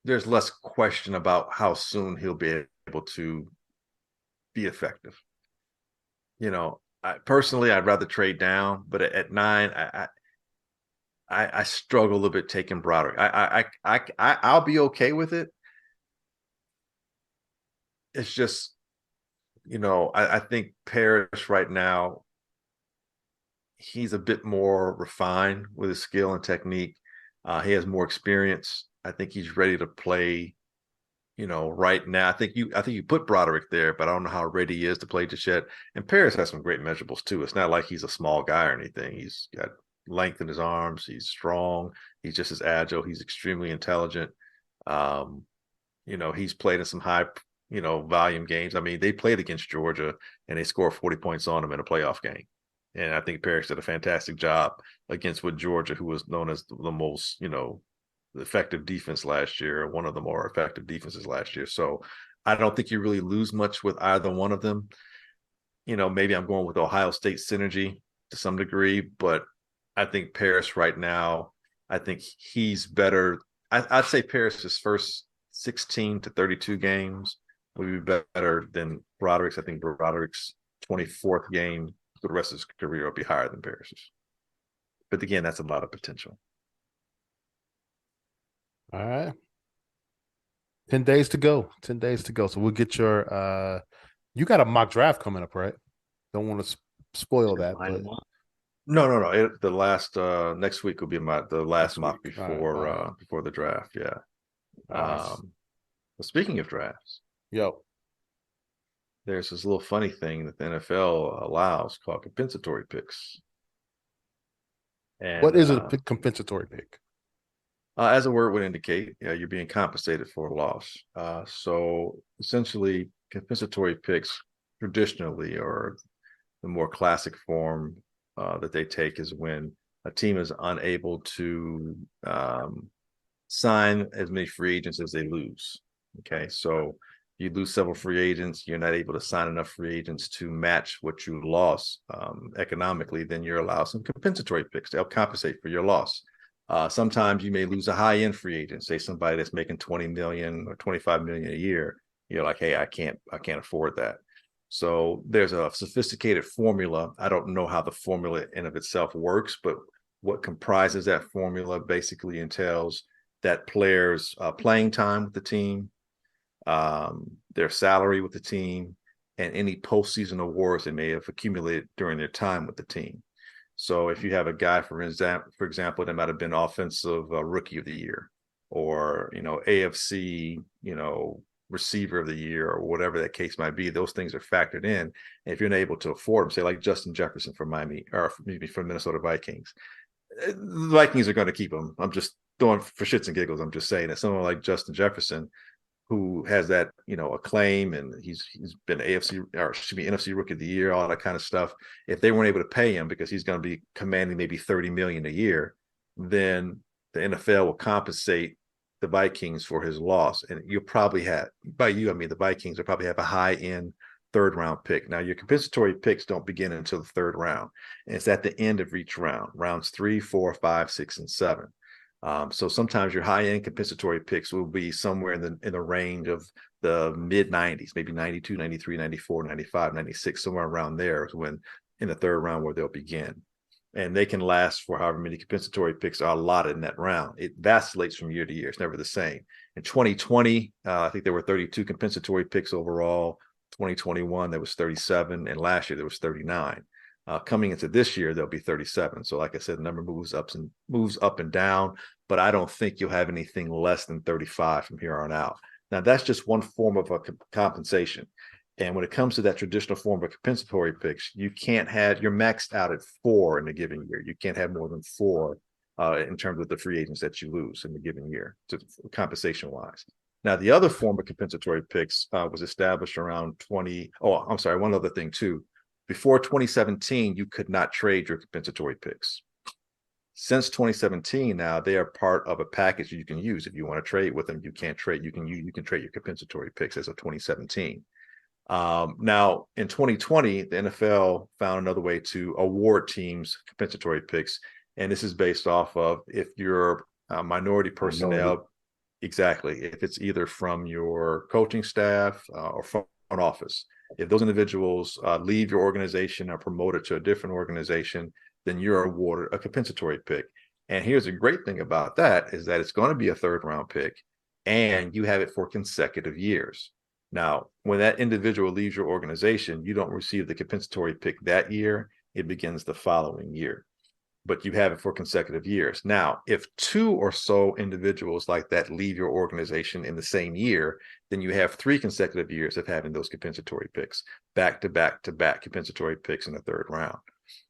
less question about how soon he'll be able to be effective. I'd rather trade down, but at 9, I struggle a little bit taking Broderick. I'll be okay with it, it's just, I think Parrish right now, he's a bit more refined with his skill and technique. He has more experience. I think he's ready to play, right now. I think you put Broderick there, but I don't know how ready he is to play just yet. And Parrish has some great measurables too. It's not like he's a small guy or anything. He's got length in his arms. He's strong. He's just as agile. He's extremely intelligent. He's played in some high, volume games. I mean, they played against Georgia and they scored 40 points on them in a playoff game. And I think Parrish did a fantastic job against Georgia, who was known as the most, effective defense last year, one of the more effective defenses last year. So I don't think you really lose much with either one of them. Maybe I'm going with Ohio State synergy to some degree, but I think Parrish right now, I think he's better. I'd say Parrish's first 16 to 32 games would be better than Broderick's. I think Broderick's 24th game for the rest of his career will be higher than Parrish's. But again, that's a lot of potential. All right. 10 days to go. 10 days to go. So we'll get your you got a mock draft coming up, right? Don't want to spoil that. But... No. The last next week will be the last mock before before the draft. Yeah. But speaking of drafts, there's this little funny thing that the NFL allows called compensatory picks. And what is a compensatory pick? As the word would indicate, you're being compensated for a loss. So essentially, compensatory picks traditionally, or the more classic form that they take, is when a team is unable to sign as many free agents as they lose. Okay, so you lose several free agents, you're not able to sign enough free agents to match what you lost economically, then you're allowed some compensatory picks to help compensate for your loss. Sometimes you may lose a high-end free agent, say somebody that's making 20 million or 25 million a year. You're like, hey, I can't afford that. So there's a sophisticated formula. I don't know how the formula in of itself works, but what comprises that formula basically entails that players' playing time with the team, their salary with the team, and any postseason awards they may have accumulated during their time with the team. So if you have a guy, for example, that might have been offensive rookie of the year, or AFC, receiver of the year, or whatever that case might be, those things are factored in. And if you're not able to afford them, say like Justin Jefferson for Miami, or maybe for Minnesota Vikings, the Vikings are going to keep him. I'm just throwing for shits and giggles. I'm just saying that someone like Justin Jefferson, who has that, acclaim, and he's been NFC rookie of the year, all that kind of stuff. If they weren't able to pay him because he's going to be commanding maybe $30 million a year, then the NFL will compensate the Vikings for his loss. And you'll probably have, by you, I mean, the Vikings will probably have a high-end third round pick. Now, your compensatory picks don't begin until the third round. And it's at the end of each round, rounds 3, 4, 5, 6, and 7. So sometimes your high-end compensatory picks will be somewhere in the range of the mid-90s, maybe 92, 93, 94, 95, 96, somewhere around there is when in the third round where they'll begin. And they can last for however many compensatory picks are allotted in that round. It vacillates from year to year. It's never the same. In 2020, I think there were 32 compensatory picks overall. 2021, there was 37. And last year, there was 39. Coming into this year, there'll be 37. So like I said, the number moves up and down, but I don't think you'll have anything less than 35 from here on out. Now, that's just one form of a compensation. And when it comes to that traditional form of compensatory picks, you're maxed out at 4 in a given year. You can't have more than 4 in terms of the free agents that you lose in the given year, compensation wise. Now, the other form of compensatory picks was established around one other thing too. Before 2017, you could not trade your compensatory picks. Since 2017, now they are part of a package you can use. If you want to trade with them, you can't trade. You can trade your compensatory picks as of 2017. Now, in 2020, the NFL found another way to award teams compensatory picks, and this is based off of if you're minority personnel, exactly. If it's either from your coaching staff or front office. If those individuals leave your organization or promoted to a different organization, then you're awarded a compensatory pick. And here's a great thing about that is that it's going to be a third round pick, and you have it for consecutive years. Now, when that individual leaves your organization, you don't receive the compensatory pick that year. It begins the following year, but you have it for consecutive years. Now, if 2 or so individuals like that leave your organization in the same year, then you have 3 consecutive years of having those compensatory picks, back to back to back compensatory picks in the third round.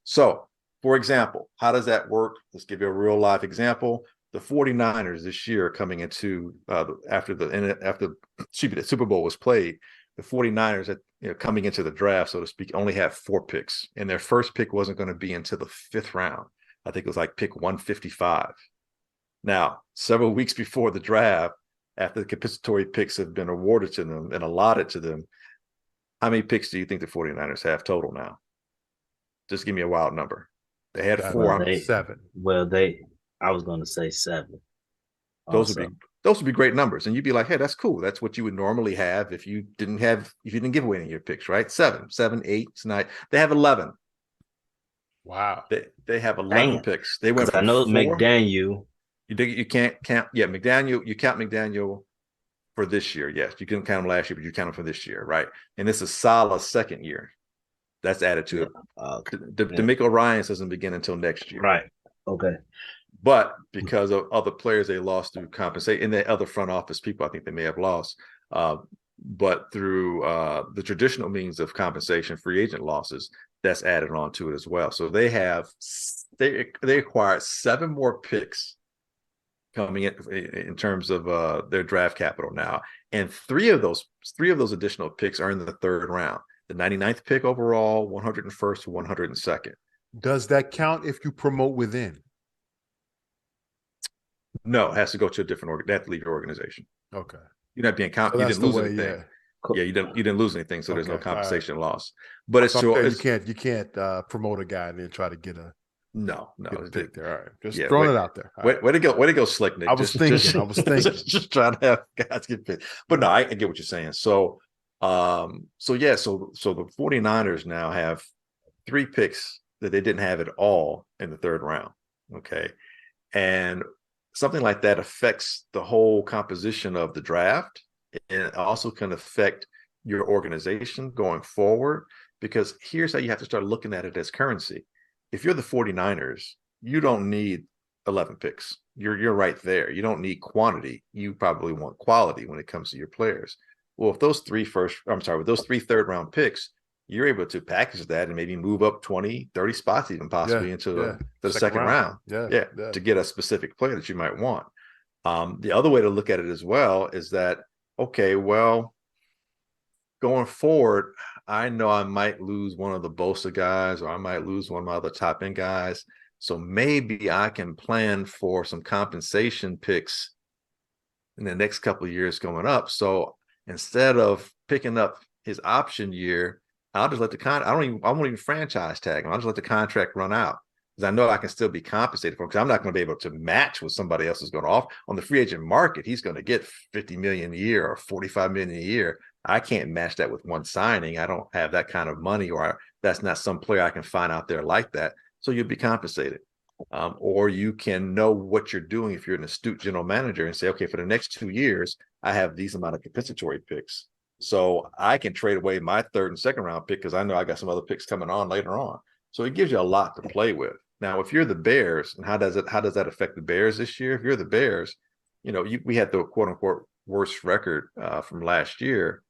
So, for example, how does that work? Let's give you a real life example. The 49ers this year coming into after the Super Bowl was played, the 49ers coming into the draft, so to speak, only have 4 picks, and their first pick wasn't going to be until the 5th round. I think it was like pick 155. Now, several weeks before the draft, after the compensatory picks have been awarded to them and allotted to them, how many picks do you think the 49ers have total now? Just give me a wild number. They had 4. 7. Well, I was going to say 7. Those would be great numbers, and you'd be like, "Hey, that's cool. That's what you would normally have if you didn't give away any of your picks, right? 7, 8, 9. They have 11. Wow. They have 11 picks. They went from I know 4. McDaniel. You can't count. Yeah, McDaniel. You count McDaniel for this year. Yes, you couldn't count him last year, but you count him for this year, right? And this is Salah's second year. That's added to it. DeMeco Ryans doesn't begin until next year. Right. Okay. But because of other players they lost through compensation, and the other front office people I think they may have lost, but through the traditional means of compensation, free agent losses, that's added on to it as well. So they acquired 7 more picks coming in terms of their draft capital now, and 3 of those additional picks are in the third round. The 99th pick overall, 101st to 102nd. Does that count if you promote within? No, it has to go to a different they have to leave your organization. Okay. You're not being counted. You didn't lose anything. Yeah, you didn't lose anything, so there's no compensation loss. But it's true. You can't promote a guy and then try to get a pick there. All right, just throwing it out there. Way to go, Slick Nick. I was thinking. Just trying to have guys get picked. But no, I get what you're saying. So the 49ers now have 3 picks that they didn't have at all in the third round. Okay, and something like that affects the whole composition of the draft, and it also can affect your organization going forward, because here's how you have to start looking at it as currency. If you're the 49ers, you don't need 11 picks. You're right there. You don't need quantity. You probably want quality when it comes to your players. Well, if those 3 third round picks, you're able to package that and maybe move up 20, 30 spots even possibly into the second round. To get a specific player that you might want. The other way to look at it as well is that, okay, well, going forward, I know I might lose one of the Bosa guys, or I might lose one of my other top end guys. So maybe I can plan for some compensation picks in the next couple of years going up. So instead of picking up his option year, I'll just let I won't even franchise tag him. I'll just let the contract run out, because I know I can still be compensated for him, because I'm not going to be able to match what somebody else is going to offer. On the free agent market, he's going to get $50 million a year or $45 million a year. I can't match that with one signing. I don't have that kind of money, or that's not some player I can find out there like that. So you'll be compensated. Or you can know what you're doing if you're an astute general manager and say, okay, for the next 2 years, I have these amount of compensatory picks. So I can trade away my third and second round pick, because I know I got some other picks coming on later on. So it gives you a lot to play with. Now, if you're the Bears, and how does that affect the Bears this year? If you're the Bears, we had the quote unquote worst record from last year.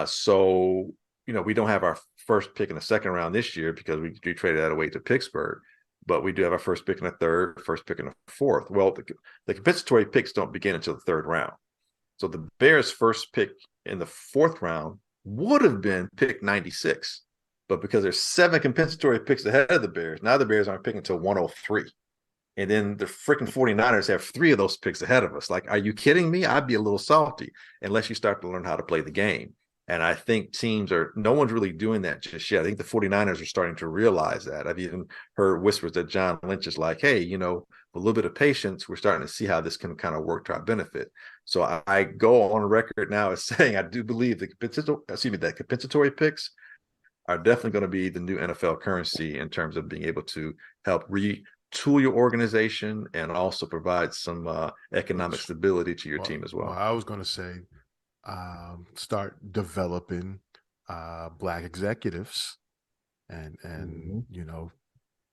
So we don't have our first pick in the second round this year, because we traded that away to Pittsburgh. But we do have our first pick in the third, first pick in the fourth. Well, the compensatory picks don't begin until the third round. So the Bears' first pick in the fourth round would have been pick 96. But because there's 7 compensatory picks ahead of the Bears, now the Bears aren't picking until 103. And then the freaking 49ers have 3 of those picks ahead of us. Like, are you kidding me? I'd be a little salty, unless you start to learn how to play the game. And I think no one's really doing that just yet. I think the 49ers are starting to realize that. I've even heard whispers that John Lynch is like, hey, with a little bit of patience, we're starting to see how this can kind of work to our benefit. So I go on record now as saying I do believe that compensatory picks are definitely going to be the new NFL currency, in terms of being able to help retool your organization and also provide some economic stability to your team as well. I was going to say, start developing black executives and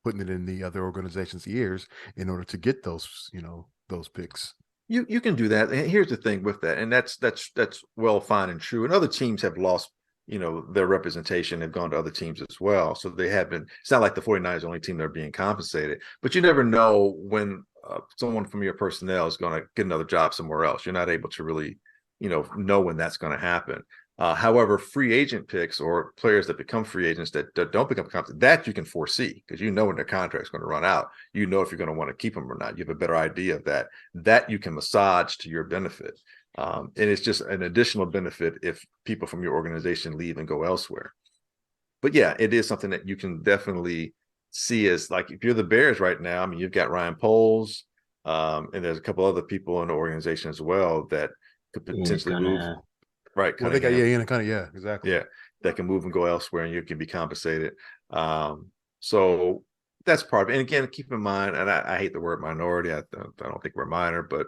putting it in the other organization's ears in order to get those those picks. You can do that. And here's the thing with that, and that's well, fine and true. And other teams have lost, their representation, have gone to other teams as well. So they have been. It's not like the 49ers are the only team that are being compensated, but you never know when someone from your personnel is going to get another job somewhere else. You're not able to really, know when that's going to happen. However, free agent picks or players that become free agents that don't become compensated, that you can foresee because you know when their contract's going to run out. You know if you're going to want to keep them or not. You have a better idea of that. That you can massage to your benefit. And it's just an additional benefit if people from your organization leave and go elsewhere. But yeah, it is something that you can definitely see as, like, if you're the Bears right now, I mean, you've got Ryan Poles, and there's a couple other people in the organization as well that could potentially move. Right. Well, they got exactly. Yeah, that can move and go elsewhere, and you can be compensated. So that's part of it. And again, keep in mind, and I hate the word minority. I don't think we're minor, but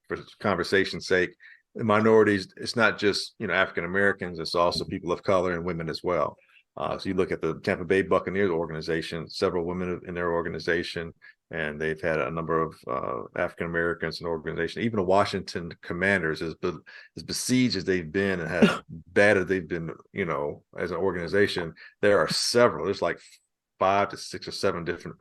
for conversation's sake, the minorities, it's not just African Americans. It's also people of color and women as well. So you look at the Tampa Bay Buccaneers organization, several women in their organization, and they've had a number of African Americans in the organization. Even the Washington Commanders, as besieged as they've been and as bad as they've been, as an organization, there are several. There's like 5 to 6 or 7 different,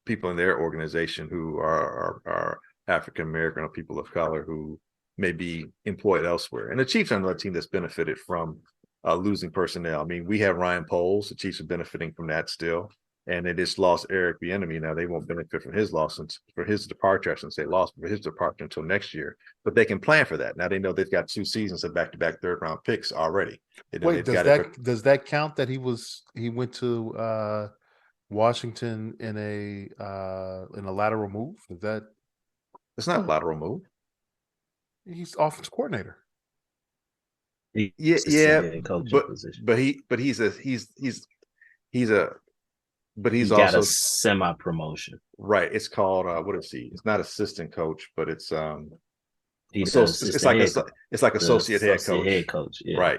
people in their organization who are African American or people of color who may be employed elsewhere. And the Chiefs are another team that's benefited from losing personnel. I mean, we have Ryan Poles. The Chiefs are benefiting from that still. And they just lost Eric Bieniemy. Now they won't benefit from his loss for his departure. I shouldn't say loss, but for his departure until next year. But they can plan for that. Now they know they've got 2 seasons of back-to-back third-round picks already. Wait, does that count that he went to Washington in a lateral move? Is that? It's not a lateral move. He's offensive coordinator. Yeah, but he's got also a semi-promotion. Right. It's called what is he? It's not assistant coach, but it's it's like associate head coach. Head coach, yeah.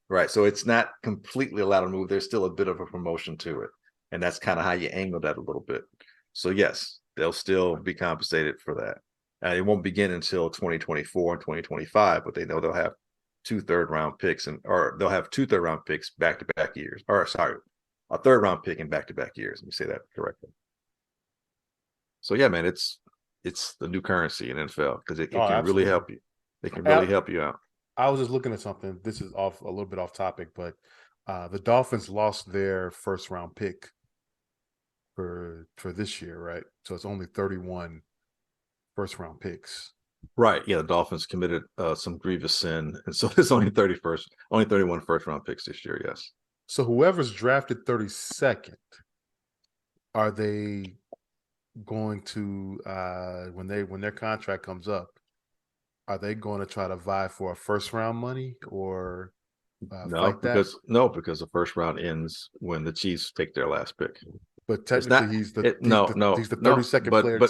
Right. So it's not completely allowed to move. There's still a bit of a promotion to it, and that's kind of how you angle that a little bit. So yes, they'll still be compensated for that. It won't begin until 2024 and 2025, but they know they'll have 2 third-round picks, or they'll have 2 third-round picks back-to-back years. Or sorry, a third-round pick in back-to-back years. Let me say that correctly. So yeah, man, it's the new currency in NFL because it can really help you. It can really help you out. I was just looking at something. This is a little bit off topic, but the Dolphins lost their first-round pick for this year, right? So it's only 31 first-round picks. Right. Yeah, the Dolphins committed some grievous sin, and so there's only 31 first-round picks this year. Yes. So whoever's drafted 32nd, are they going to when their contract comes up, are they going to try to vie for a first-round money or no? Because the first round ends when the Chiefs take their last pick. But technically, he's the 32nd player. But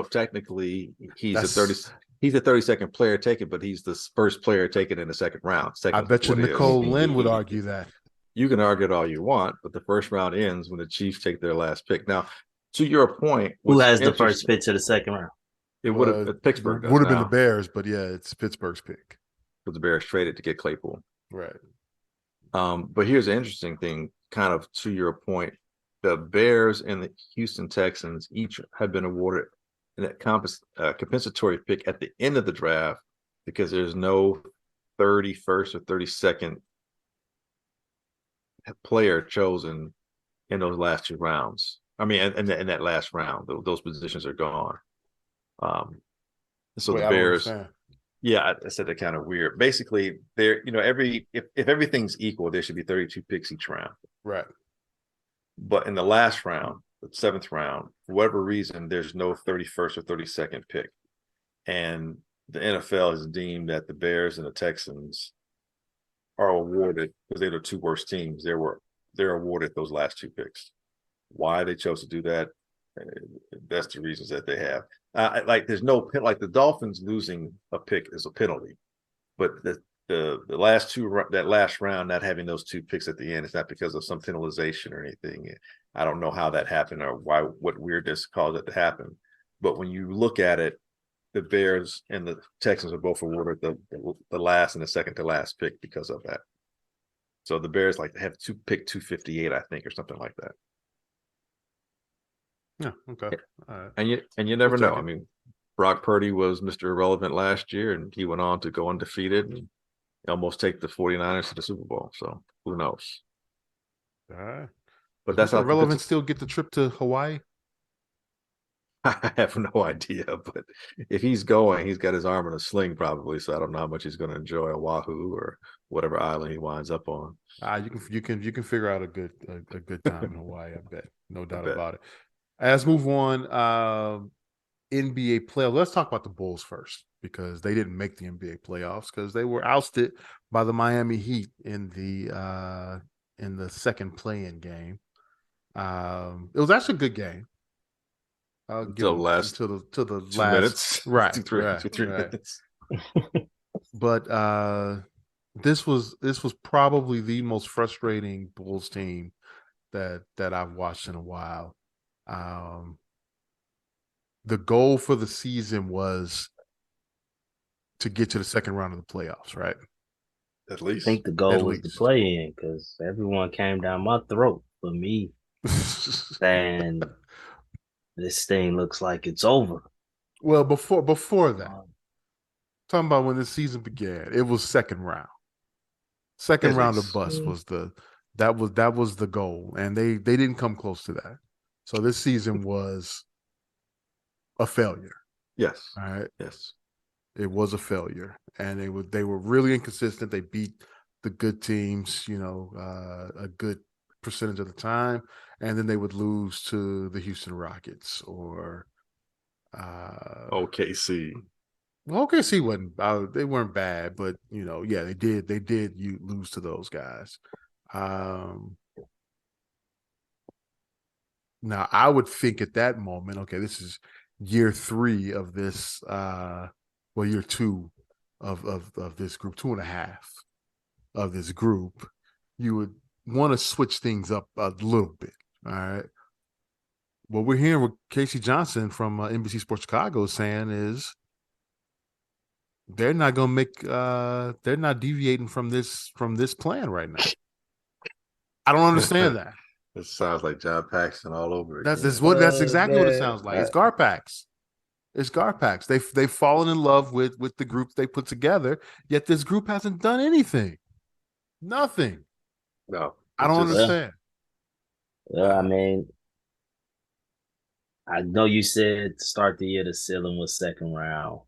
technically, he's the 32nd player taken, but he's the first player taken in the second round. I bet you Nicole Lynn would argue that. You can argue it all you want, but the first round ends when the Chiefs take their last pick. Now, to your point, who has the first pick to the second round? It would have Pittsburgh. Would have been the Bears, but yeah, it's Pittsburgh's pick. But the Bears traded to get Claypool. Right. But here's an interesting thing, kind of to your point. The Bears and the Houston Texans each have been awarded a compensatory pick at the end of the draft because there's no 31st or 32nd player chosen in those last 2 rounds. I mean, in that last round, those positions are gone. So the Bears, yeah, I said that kind of weird. Basically, there, if everything's equal, there should be 32 picks each round. Right. But in the last round, the 7th round, for whatever reason, there's no 31st or 32nd pick. And the NFL has deemed that the Bears and the Texans are awarded, because they're the 2 worst teams, they're awarded those last 2 picks. Why they chose to do that, that's the reasons that they have. There's no, like the Dolphins losing a pick is a penalty. But the last that last round, not having those 2 picks at the end, it's not because of some penalization or anything. I don't know how that happened or what weirdness caused it to happen. But when you look at it, the Bears and the Texans are both awarded the last and the second to last pick because of that. So the Bears have to pick 258, I think, or something like that. Yeah. Okay. And you never know. I mean, Brock Purdy was Mr. Irrelevant last year, and he went on to go undefeated and almost take the 49ers to the Super Bowl. So who knows? All right. But that's how Irrelevant still get the trip to Hawaii. I have no idea, but if he's going, he's got his arm in a sling probably. So I don't know how much he's going to enjoy Oahu or whatever island he winds up on. You can figure out a good time in Hawaii. I bet, no doubt about it. Let's move on. NBA playoffs. Let's talk about the Bulls first because they didn't make the NBA playoffs because they were ousted by the Miami Heat in the second play-in game. It was actually a good game. Until the last 2 last minutes, right? 2-3 minutes. But this was probably the most frustrating Bulls team that I've watched in a while. The goal for the season was to get to the second round of the playoffs, right? At least. I think the goal was to play in because everyone came down my throat for me. And this thing looks like it's over. Well, before that, talking about when the season began, it was second round. Second round of bust was that was the goal, and they didn't come close to that. So this season was a failure. Yes. All right. Yes. It was a failure, and they were really inconsistent. They beat the good teams, a good percentage of the time, and then they would lose to the Houston Rockets or OKC. Well, OKC wasn't they weren't bad, but they did you lose to those guys. Now I would think at that moment, okay, this is year 3 of this year 2 of this group, 2.5 of this group, you would want to switch things up a little bit. All right. What we're hearing what Casey Johnson from NBC Sports Chicago is saying is they're not going to make they're not deviating from this plan right now. I don't understand that. It sounds like John Paxson all over again. That's exactly what it sounds like. It's Garpax. It's Garpax. They've fallen in love with the group they put together, yet this group hasn't done anything. Nothing. No. I don't understand. I mean, I know you said to start the year the ceiling was second round.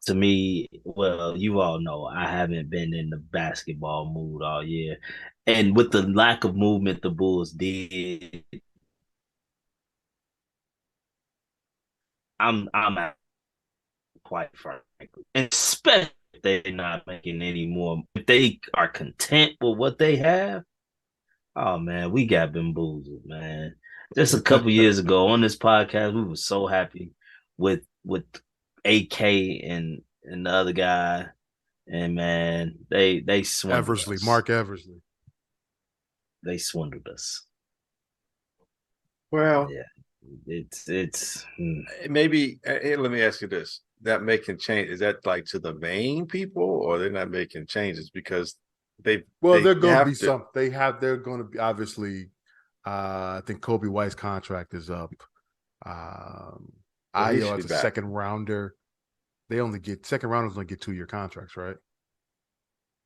To me, well, you all know I haven't been in the basketball mood all year. And with the lack of movement the Bulls did, I'm quite frankly, especially if they're not making any more. If they are content with what they have, oh man, we got bamboozled, man. Just a couple years ago on this podcast, we were so happy with AK and the other guy, and man, they swindled us. Mark Eversley. They swindled us. Well, yeah, it's maybe. Let me ask you this: that making change, is that like to the main people, or they're not making changes because they're going to be some. They're going to be obviously. I think Kobe White's contract is up. Ayo as a second rounder. Second rounders only get 2-year contracts, right?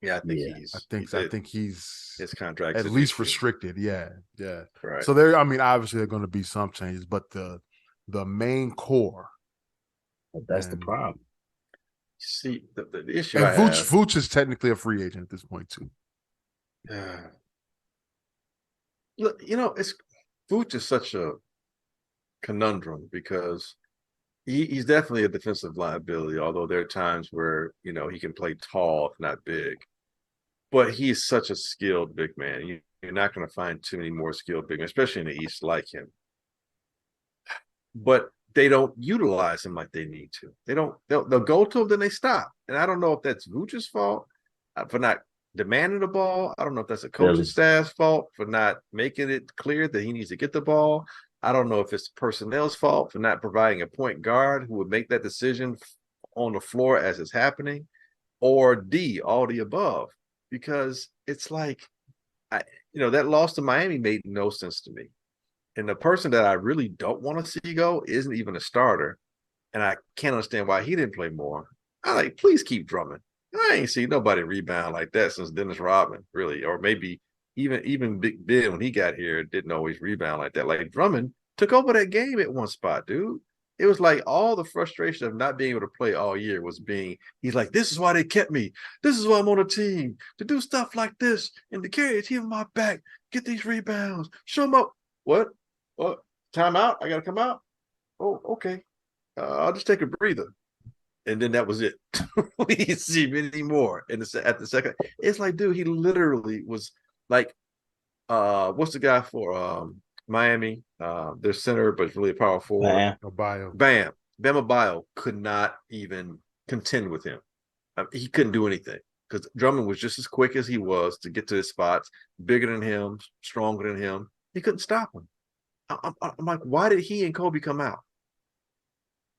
Yeah, I think he's his contract at least restricted. Yeah. Right. So obviously there are going to be some changes, but the main core. That's the problem. See, the issue. And Vooch is technically a free agent at this point too. Look, Vooch is such a conundrum because he's definitely a defensive liability, although there are times where, he can play tall, if not big. But he's such a skilled big man. You're not going to find too many more skilled big men, especially in the East, like him. But they don't utilize him like they need to. They'll go to him, then they stop. And I don't know if that's Vooch's fault for not demanding the ball. I don't know if that's a coaching staff's fault for not making it clear that he needs to get the ball. I don't know if it's personnel's fault for not providing a point guard who would make that decision on the floor as it's happening, or D, all the above. Because it's like, that loss to Miami made no sense to me. And the person that I really don't want to see go isn't even a starter. And I can't understand why he didn't play more. Please keep Drummond. I ain't seen nobody rebound like that since Dennis Rodman, really. Or maybe even Big Ben, when he got here, didn't always rebound like that. Like, Drummond took over that game at one spot, dude. It was like all the frustration of not being able to play all year was he's like, this is why they kept me. This is why I'm on a team, to do stuff like this and to carry a team on my back, get these rebounds, show them up. What? Time out? I got to come out? Oh, okay. I'll just take a breather. And then that was it. We didn't see him anymore. And at the second, it's like, dude, he literally was like, what's the guy for Miami? Their center, but it's really a power forward. Bam Adebayo could not even contend with him. He couldn't do anything because Drummond was just as quick as he was to get to his spots, bigger than him, stronger than him. He couldn't stop him. I'm like, why did he and Kobe come out?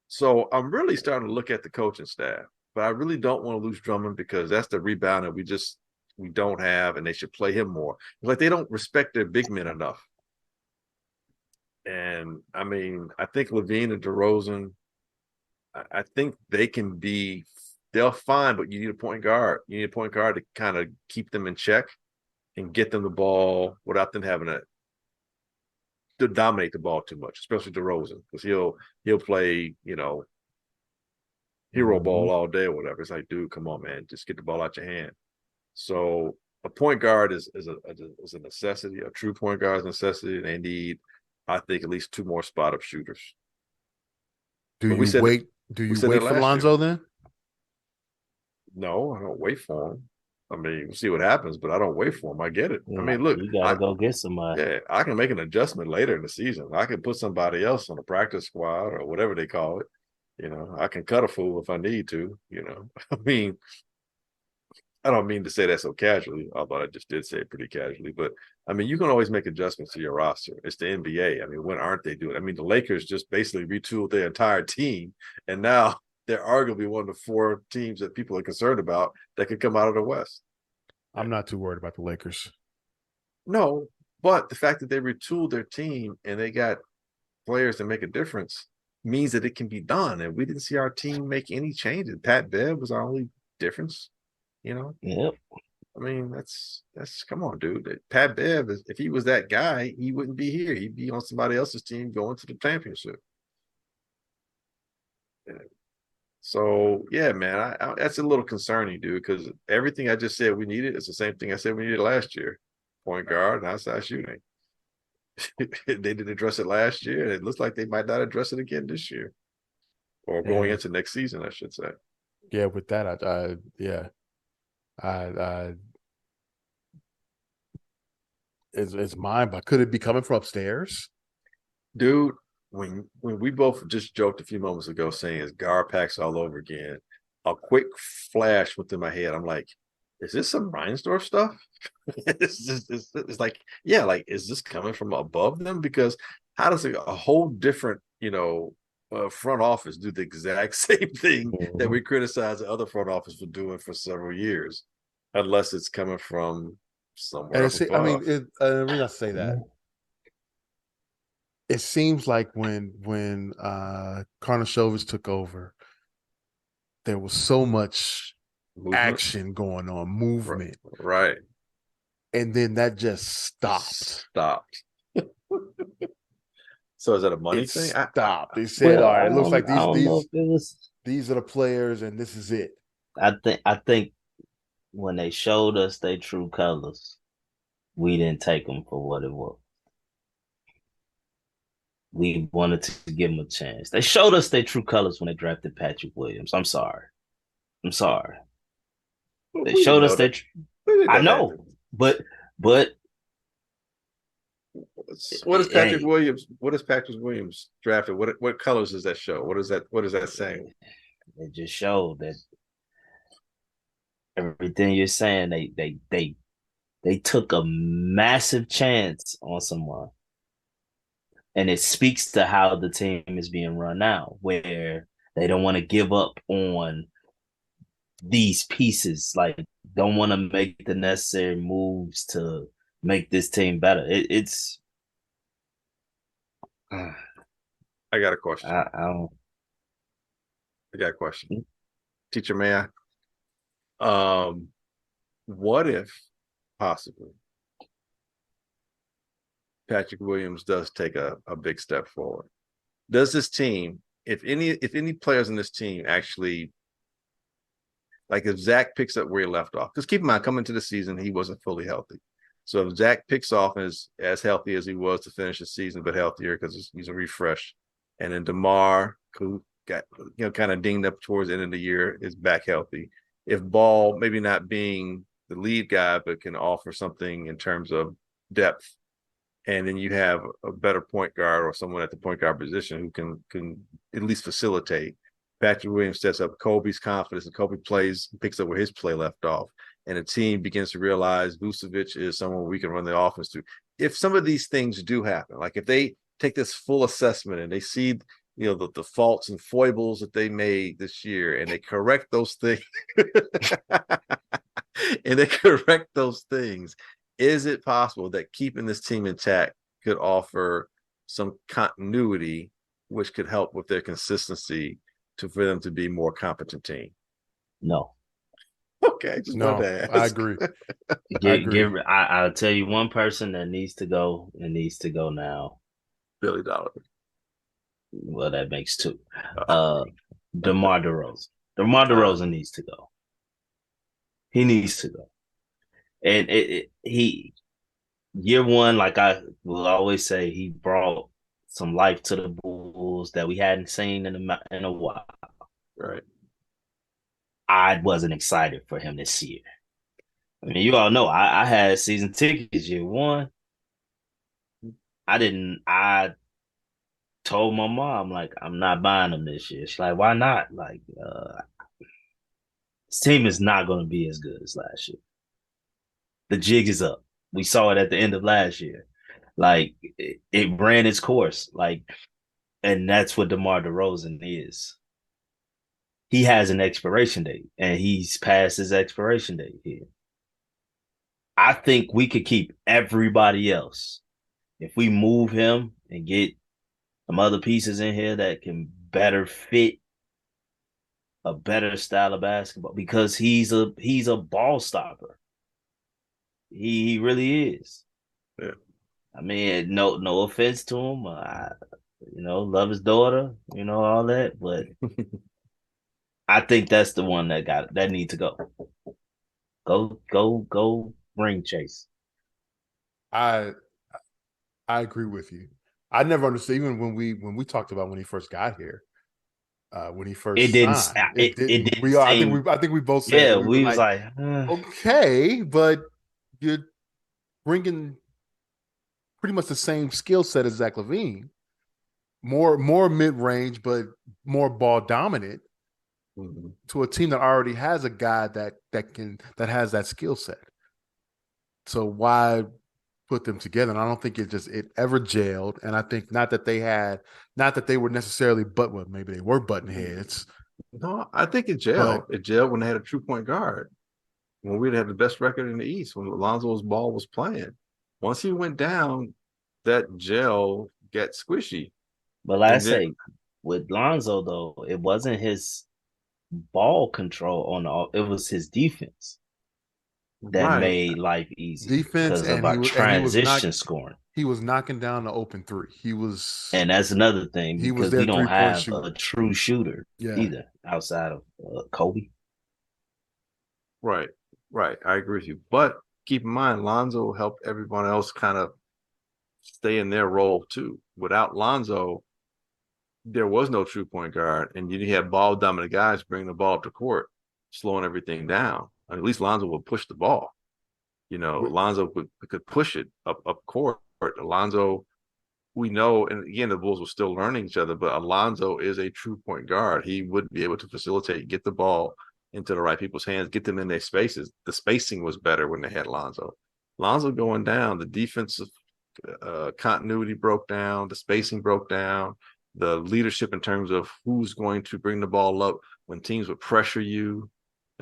So I'm really starting to look at the coaching staff, but I really don't want to lose Drummond because that's the rebounder we don't have, and they should play him more. It's like they don't respect their big men enough. And I mean, I think Levine and DeRozan, I think they'll fine, but you need a point guard. You need a point guard to kind of keep them in check and get them the ball without them having to dominate the ball too much, especially DeRozan, because he'll play, hero ball all day or whatever. It's like, dude, come on, man, just get the ball out your hand. So a point guard is a necessity. A true point guard is a necessity. And they need, I think, at least 2 more spot up shooters. Do you wait for Lonzo then? No, I don't wait for him. I mean, we'll see what happens, but I don't wait for him. I get it. Yeah, I mean, look, you gotta go get somebody. Yeah, I can make an adjustment later in the season. I can put somebody else on the practice squad or whatever they call it. I can cut a fool if I need to. I mean, I don't mean to say that so casually, although I just did say it pretty casually. But I mean, you can always make adjustments to your roster. It's the NBA. I mean, when aren't they doing it? I mean, the Lakers just basically retooled their entire team, and now they're arguably one of the 4 teams that people are concerned about that could come out of the West. I'm not too worried about the Lakers. No, but the fact that they retooled their team and they got players that make a difference means that it can be done. And we didn't see our team make any changes. Pat Bev was our only difference, Yep. I mean, that's come on, dude. Pat Bev, if he was that guy, he wouldn't be here. He'd be on somebody else's team going to the championship. So, yeah, man, that's a little concerning, dude, because everything I just said we needed is the same thing I said we needed last year. Point guard and outside shooting. They didn't address it last year, and it looks like they might not address it again this year. Or going into next season, I should say. Yeah, with that, it's mine, but could it be coming from upstairs? Dude, when we both just joked a few moments ago saying it's guard packs all over again, a quick flash went through my head. I'm like, is this some Reinsdorf stuff? It's like, yeah, like, is this coming from above them? Because how does a whole different, front office do the exact same thing that we criticize the other front office for doing for several years, unless it's coming from somewhere else above. I mean, the reason I say that, it seems like when Karnisovas took over, there was so much action going on, movement. Right. And then that just stopped. So is that a money thing? Stopped. They said, all right, it looks like these are the players and this is it. I think when they showed us their true colors, we didn't take them for what it was. We wanted to give them a chance. They showed us their true colors when they drafted Patrick Williams. I'm sorry. They showed us that. I know, but What is Patrick Williams? What is Patrick Williams drafted? What colors does that show? What is that saying? It just showed that everything you're saying, they took a massive chance on someone. And it speaks to how the team is being run now, where they don't want to give up on these pieces, like don't want to make the necessary moves to make this team better. It's I got a question. I got a question. Teacher, may I? What if possibly Patrick Williams does take a big step forward? Does this team, if any players in this team actually, like if Zach picks up where he left off, because keep in mind, coming into the season, he wasn't fully healthy. So if Zach picks off as healthy as he was to finish the season, but healthier because he's a refresh, and then DeMar, who got kind of dinged up towards the end of the year, is back healthy. If Ball, maybe not being the lead guy, but can offer something in terms of depth, and then you have a better point guard or someone at the point guard position who can at least facilitate. Patrick Williams sets up Kobe's confidence, and Kobe picks up where his play left off, and the team begins to realize Vucevic is someone we can run the offense to. If some of these things do happen, like if they take this full assessment and they see the faults and foibles that they made this year, and they correct those things, is it possible that keeping this team intact could offer some continuity, which could help with their consistency for them to be a more competent team? No. Okay, just no, I agree. I'll tell you one person that needs to go and needs to go now. Billy Donovan. Well, that makes two. DeMar DeRozan. DeMar DeRozan needs to go. He needs to go. And he year one, like I will always say, he brought some life to the Bulls that we hadn't seen in a while. Right. I wasn't excited for him this year. I mean, you all know I had season tickets year one. I told my mom, like, I'm not buying them this year. She's like, why not? Like, this team is not going to be as good as last year. The jig is up. We saw it at the end of last year. Like, it ran its course. Like, and that's what DeMar DeRozan is. He has an expiration date, and he's past his expiration date here. I think we could keep everybody else. If we move him and get some other pieces in here that can better fit a better style of basketball, because he's a ball stopper. He really is. Yeah. I mean, no offense to him. Love his daughter, all that, but I think that's the one that need to go. Go ring chase. I agree with you. I never understood, even when we talked about when he first got here, when he first signed. It didn't. I think we both said, yeah, we was like okay, but you're bringing pretty much the same skill set as Zach LaVine, more mid range, but more ball dominant. Mm-hmm. To a team that already has a guy that has that skill set. So why put them together? And I don't think it ever gelled. And I think not that they were necessarily, maybe they were button heads. No, I think it gelled. It gelled when they had a true point guard. When we'd have the best record in the East, when Alonzo's ball was playing. Once he went down, that gel got squishy. But like I say, with Lonzo though, it wasn't his ball control it was his defense that made life easy. Defense because of our transition scoring. He was knocking down the open three. And that's another thing, because we don't have a true shooter either outside of Kobe. Right. I agree with you. But keep in mind, Lonzo helped everyone else kind of stay in their role too. Without Lonzo, there was no true point guard, and you had ball dominant guys bringing the ball up to court, slowing everything down. At least Lonzo would push the ball. Lonzo could push it up court Alonzo, we know, and again, the Bulls were still learning each other, but Alonzo is a true point guard. He would be able to facilitate, get the ball into the right people's hands, get them in their spaces. The spacing was better when they had Lonzo. Lonzo going down, the defensive continuity broke down, the spacing broke down, the leadership in terms of who's going to bring the ball up when teams would pressure you,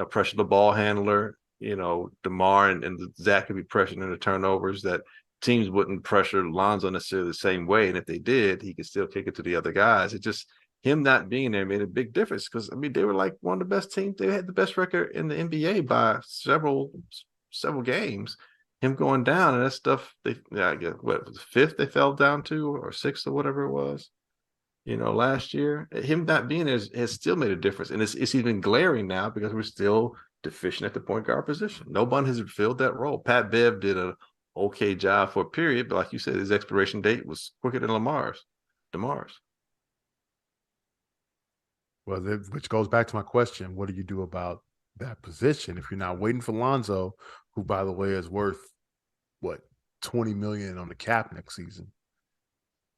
pressure the ball handler. DeMar and Zach could be pressured into turnovers that teams wouldn't pressure Lonzo necessarily the same way. And if they did, he could still kick it to the other guys. It just, him not being there made a big difference because, they were like one of the best teams. They had the best record in the NBA by several games. Him going down and that stuff, I guess, what was the fifth they fell down to or sixth or whatever it was, last year. Him not being there has still made a difference. And it's even glaring now because we're still deficient at the point guard position. No one has filled that role. Pat Bev did a okay job for a period, but like you said, his expiration date was quicker than DeMar's. Well, which goes back to my question: what do you do about that position if you're not waiting for Lonzo, who, by the way, is worth what, $20 million on the cap next season?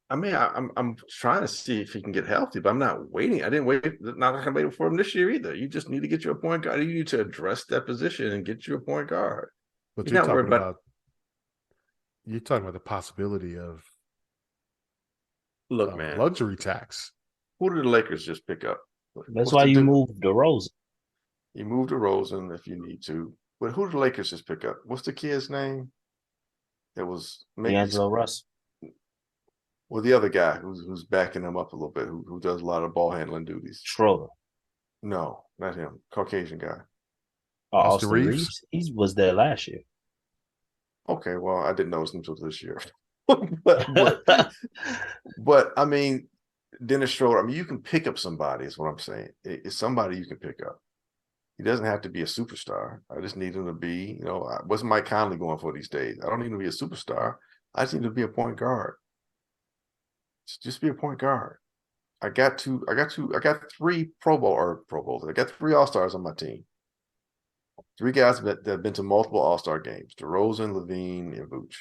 I'm trying to see if he can get healthy, but I'm not waiting. I didn't wait. Not going to wait for him this year either. You just need to get you a point guard. You need to address that position and get you a point guard. But you're talking about the possibility of man, luxury tax. Who did the Lakers just pick up? That's why you moved DeRozan. You moved DeRozan if you need to. But who did the Lakers just pick up? What's the kid's name? It was D'Angelo Russell. Well, the other guy who's backing him up a little bit, who does a lot of ball handling duties. Schroeder. No, not him. Caucasian guy. Austin Reeves? He was there last year. Okay, well, I didn't notice him until this year. but Dennis Schroeder, you can pick up somebody, is what I'm saying. It's somebody you can pick up. He doesn't have to be a superstar. I just need him to be, what's Mike Conley going for these days? I don't need him to be a superstar. I just need him to be a point guard. Just be a point guard. I got 3 Pro Bowls. I got 3 All-Stars on my team. 3 guys that have been to multiple All-Star games: DeRozan, Levine, and Vooch.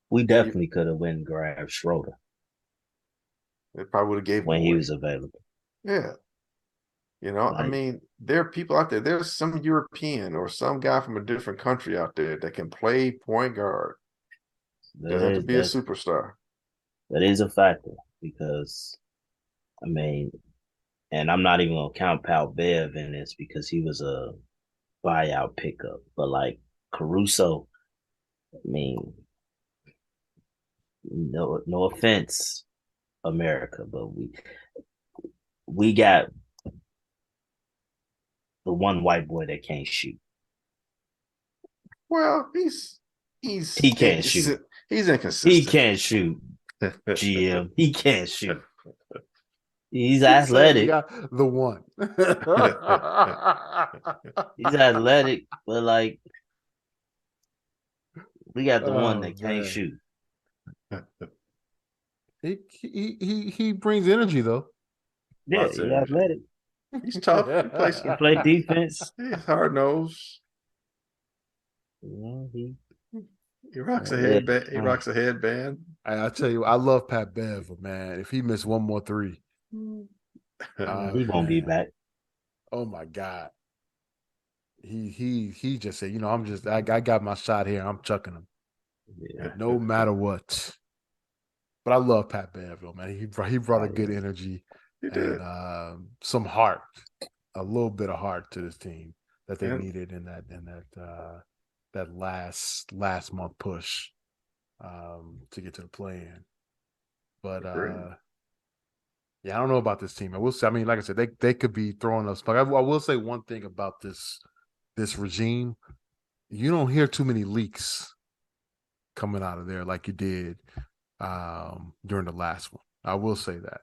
We definitely could have went and grabbed Schroeder. They probably would have gave him when he was available. Yeah. There are people out there. There's some European or some guy from a different country out there that can play point guard. Doesn't have to be a superstar. That is a factor because, and I'm not even going to count Pat Bev in this because he was a buyout pickup. But like Caruso, no offense, America, but we got the one white boy that can't shoot. Well, he can't shoot. He's inconsistent. He can't shoot. GM, he can't shoot. He's athletic. The one. He's athletic, but like we got the one that can't shoot. He brings energy though. Yeah, he's athletic. He's tough. He play defense. He's hard nosed. He rocks a headband. He rocks a headband. I tell you, I love Pat Bev, but man, if he missed one more 3, he won't be back. Oh my God. He just said, I got my shot here. I'm chucking him. Yeah. No matter what. But I love Pat Bev, though, man. He brought a good energy and some heart, a little bit of heart to this team that they needed in that last month push to get to the play-in. But I don't know about this team. I will say, like I said, they could be throwing us. But I will say one thing about this regime: you don't hear too many leaks coming out of there like you did during the last one. I will say that.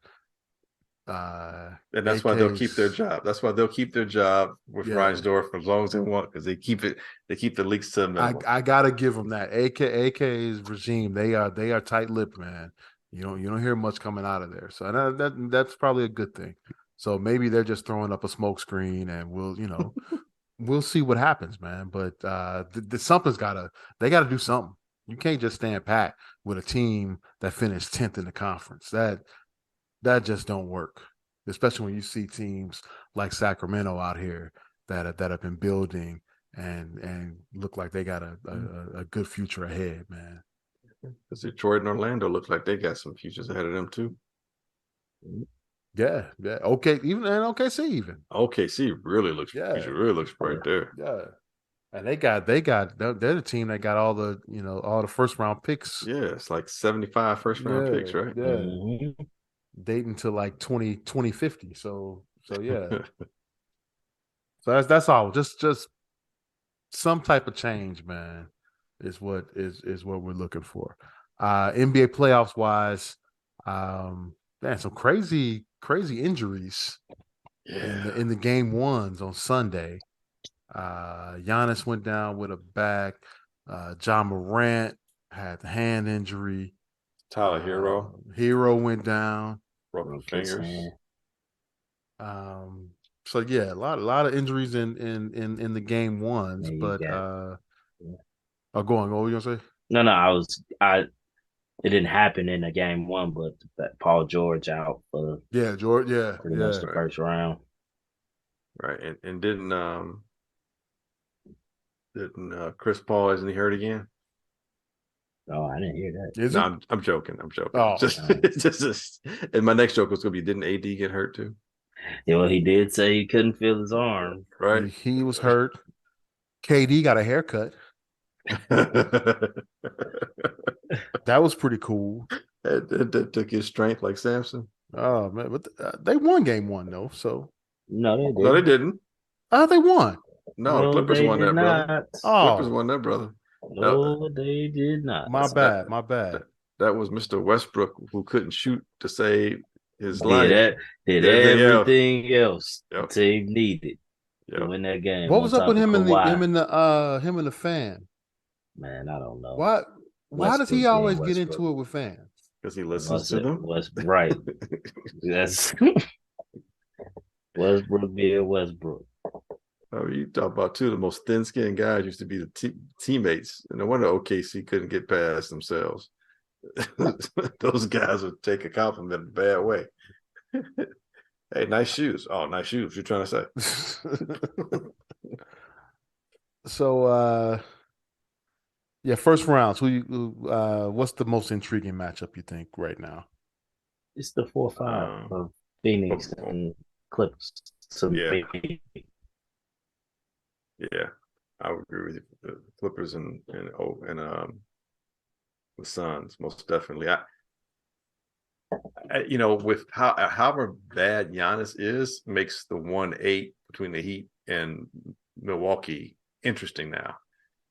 And that's why they'll keep their job. That's why they'll keep their job with Reinsdorf for as long as they want, because they keep the leaks to them. I gotta give them that. AK's regime, they are tight-lipped, man. You don't hear much coming out of there. So that's probably a good thing. So maybe they're just throwing up a smoke screen and we'll see what happens, man. But something's they gotta do something. You can't just stand pat with a team that finished 10th in the conference. That just don't work, especially when you see teams like Sacramento out here that have been building and look like they got a good future ahead, man. Because Detroit and Orlando look like they got some futures ahead of them too. Yeah. Okay, even and OKC even. OKC really looks future really looks bright there. Yeah. And they're the team that got all the all the first round picks. Yeah, it's like 75 first round picks, right? Yeah. Mm-hmm. Dating to like 2050. So yeah. So that's all. Just some type of change, man, is what we're looking for. NBA playoffs wise, man, some crazy injuries in the game ones on Sunday. Giannis went down with a back. John Morant had the hand injury. Tyler Hero went down. Broken fingers. So yeah, a lot of injuries in the game ones, but go on. What were you gonna say? No, it didn't happen in the game one, but that Paul George out for George, pretty much the first round. Right. And didn't Chris Paul, isn't he hurt again? Oh, I didn't hear that. No, I'm joking. Oh, just and my next joke was gonna be, didn't AD get hurt too? Yeah, well, he did say he couldn't feel his arm. Right. He was hurt. KD got a haircut. That was pretty cool. That took his strength like Samson. Oh man, but they won game one though. So no, they didn't. No, they didn't. They won. No, Clippers won that, brother. Clippers won that, brother. No, they did not. My bad. That was Mr. Westbrook, who couldn't shoot to save his life. Did everything else the team needed to win that game. What was up with him and the fan? Man, I don't know. Why does he always get into it with fans? Because he listens to them. Right. That's Westbrook being Westbrook. I mean, you talk about two of the most thin-skinned guys used to be the teammates, and no wonder OKC couldn't get past themselves. Those guys would take a compliment in a bad way. Hey, nice shoes. Oh, nice shoes. You're trying to say. So, first rounds. What's the most intriguing matchup you think right now? It's the 4-5 of Phoenix and Clippers. So yeah, I would agree with you. The Clippers and the Suns, most definitely. With however bad Giannis is, makes the 1-8 between the Heat and Milwaukee interesting now,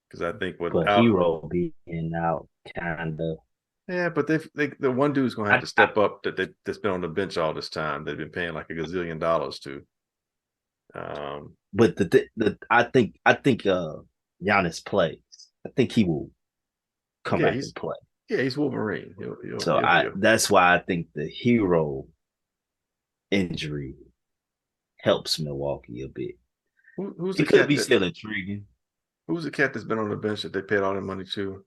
because I think without Hero being out, kind of. Yeah, but the one dude's gonna have to step up that's been on the bench all this time. They've been paying like $1 gazillion to. But I think Giannis plays. I think he will come back and play. Yeah, he's Wolverine. That's why I think the Hero injury helps Milwaukee a bit. Who's it could be still intriguing. Who's the cat that's been on the bench that they paid all their money to?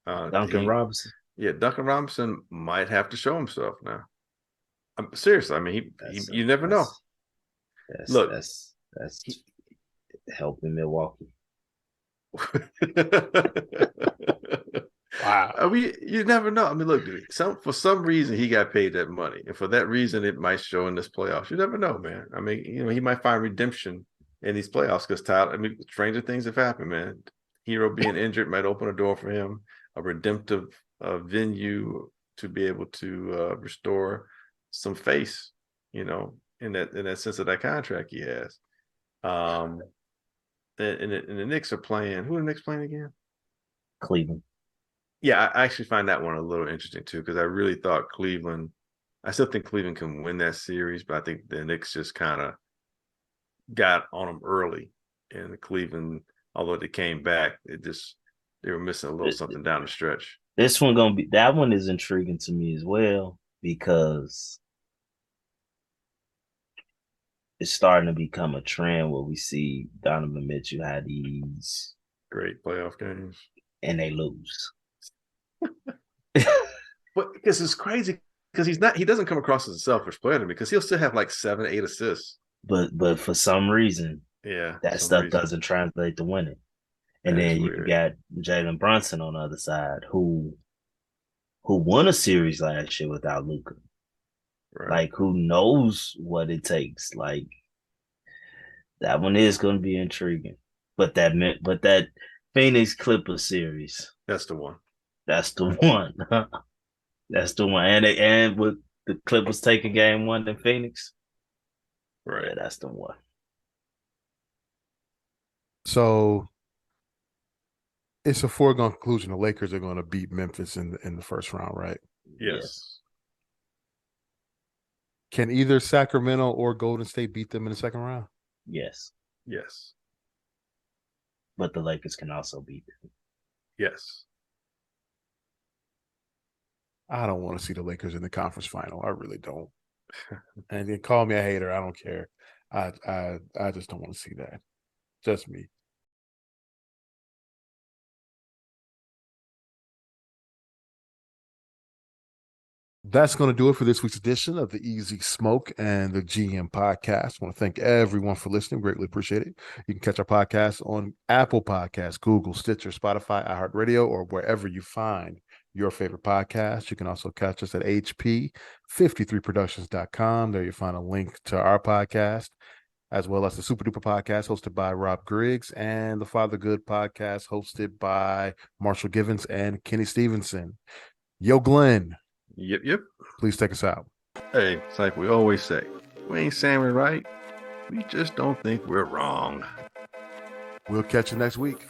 Duncan Robinson. Yeah, Duncan Robinson might have to show himself now. Seriously, I mean, you never know. Look, that's helping Milwaukee. Wow. I mean, you never know. I mean, look, for some reason he got paid that money, and for that reason it might show in this playoffs. You never know, man. I mean, he might find redemption in these playoffs because Tyler. I mean, stranger things have happened, man. Hero being injured might open a door for him, a redemptive venue to be able to restore some face, in that sense of that contract he has. And the Knicks are playing. Who are the Knicks playing again? Cleveland. Yeah, I actually find that one a little interesting too, because I really thought I still think Cleveland can win that series, but I think the Knicks just kind of got on them early, and Cleveland, although they came back, they were missing a little something down the stretch. That one is intriguing to me as well, because it's starting to become a trend where we see Donovan Mitchell had these great playoff games and they lose. But because it's crazy because he doesn't come across as a selfish player because he'll still have like 7, 8 assists. But for some reason, that stuff doesn't translate to winning. And then you got Jalen Brunson on the other side, who won a series last year without Luka. Right. Like, who knows what it takes? Like, that one is going to be intriguing. But that Phoenix Clippers series, that's the one. That's the one. That's the one. And with the Clippers taking game 1 in Phoenix, right? Yeah, that's the one. So it's a foregone conclusion the Lakers are going to beat Memphis in the first round, right? Yes. Can either Sacramento or Golden State beat them in the second round? Yes. Yes. But the Lakers can also beat them. Yes. I don't want to see the Lakers in the conference final. I really don't. And then call me a hater. I don't care. I just don't want to see that. Just me. That's going to do it for this week's edition of the Easy Smoke and the GM podcast. I want to thank everyone for listening. Greatly appreciate it. You can catch our podcast on Apple Podcasts, Google, Stitcher, Spotify, iHeartRadio, or wherever you find your favorite podcast. You can also catch us at hp53productions.com. There you'll find a link to our podcast, as well as the Super Duper podcast hosted by Rob Griggs and the Father Good podcast hosted by Marshall Givens and Kenny Stevenson. Yo, Glenn. Yep. Please take us out. Hey, it's like we always say, we ain't saying we're right. We just don't think we're wrong. We'll catch you next week.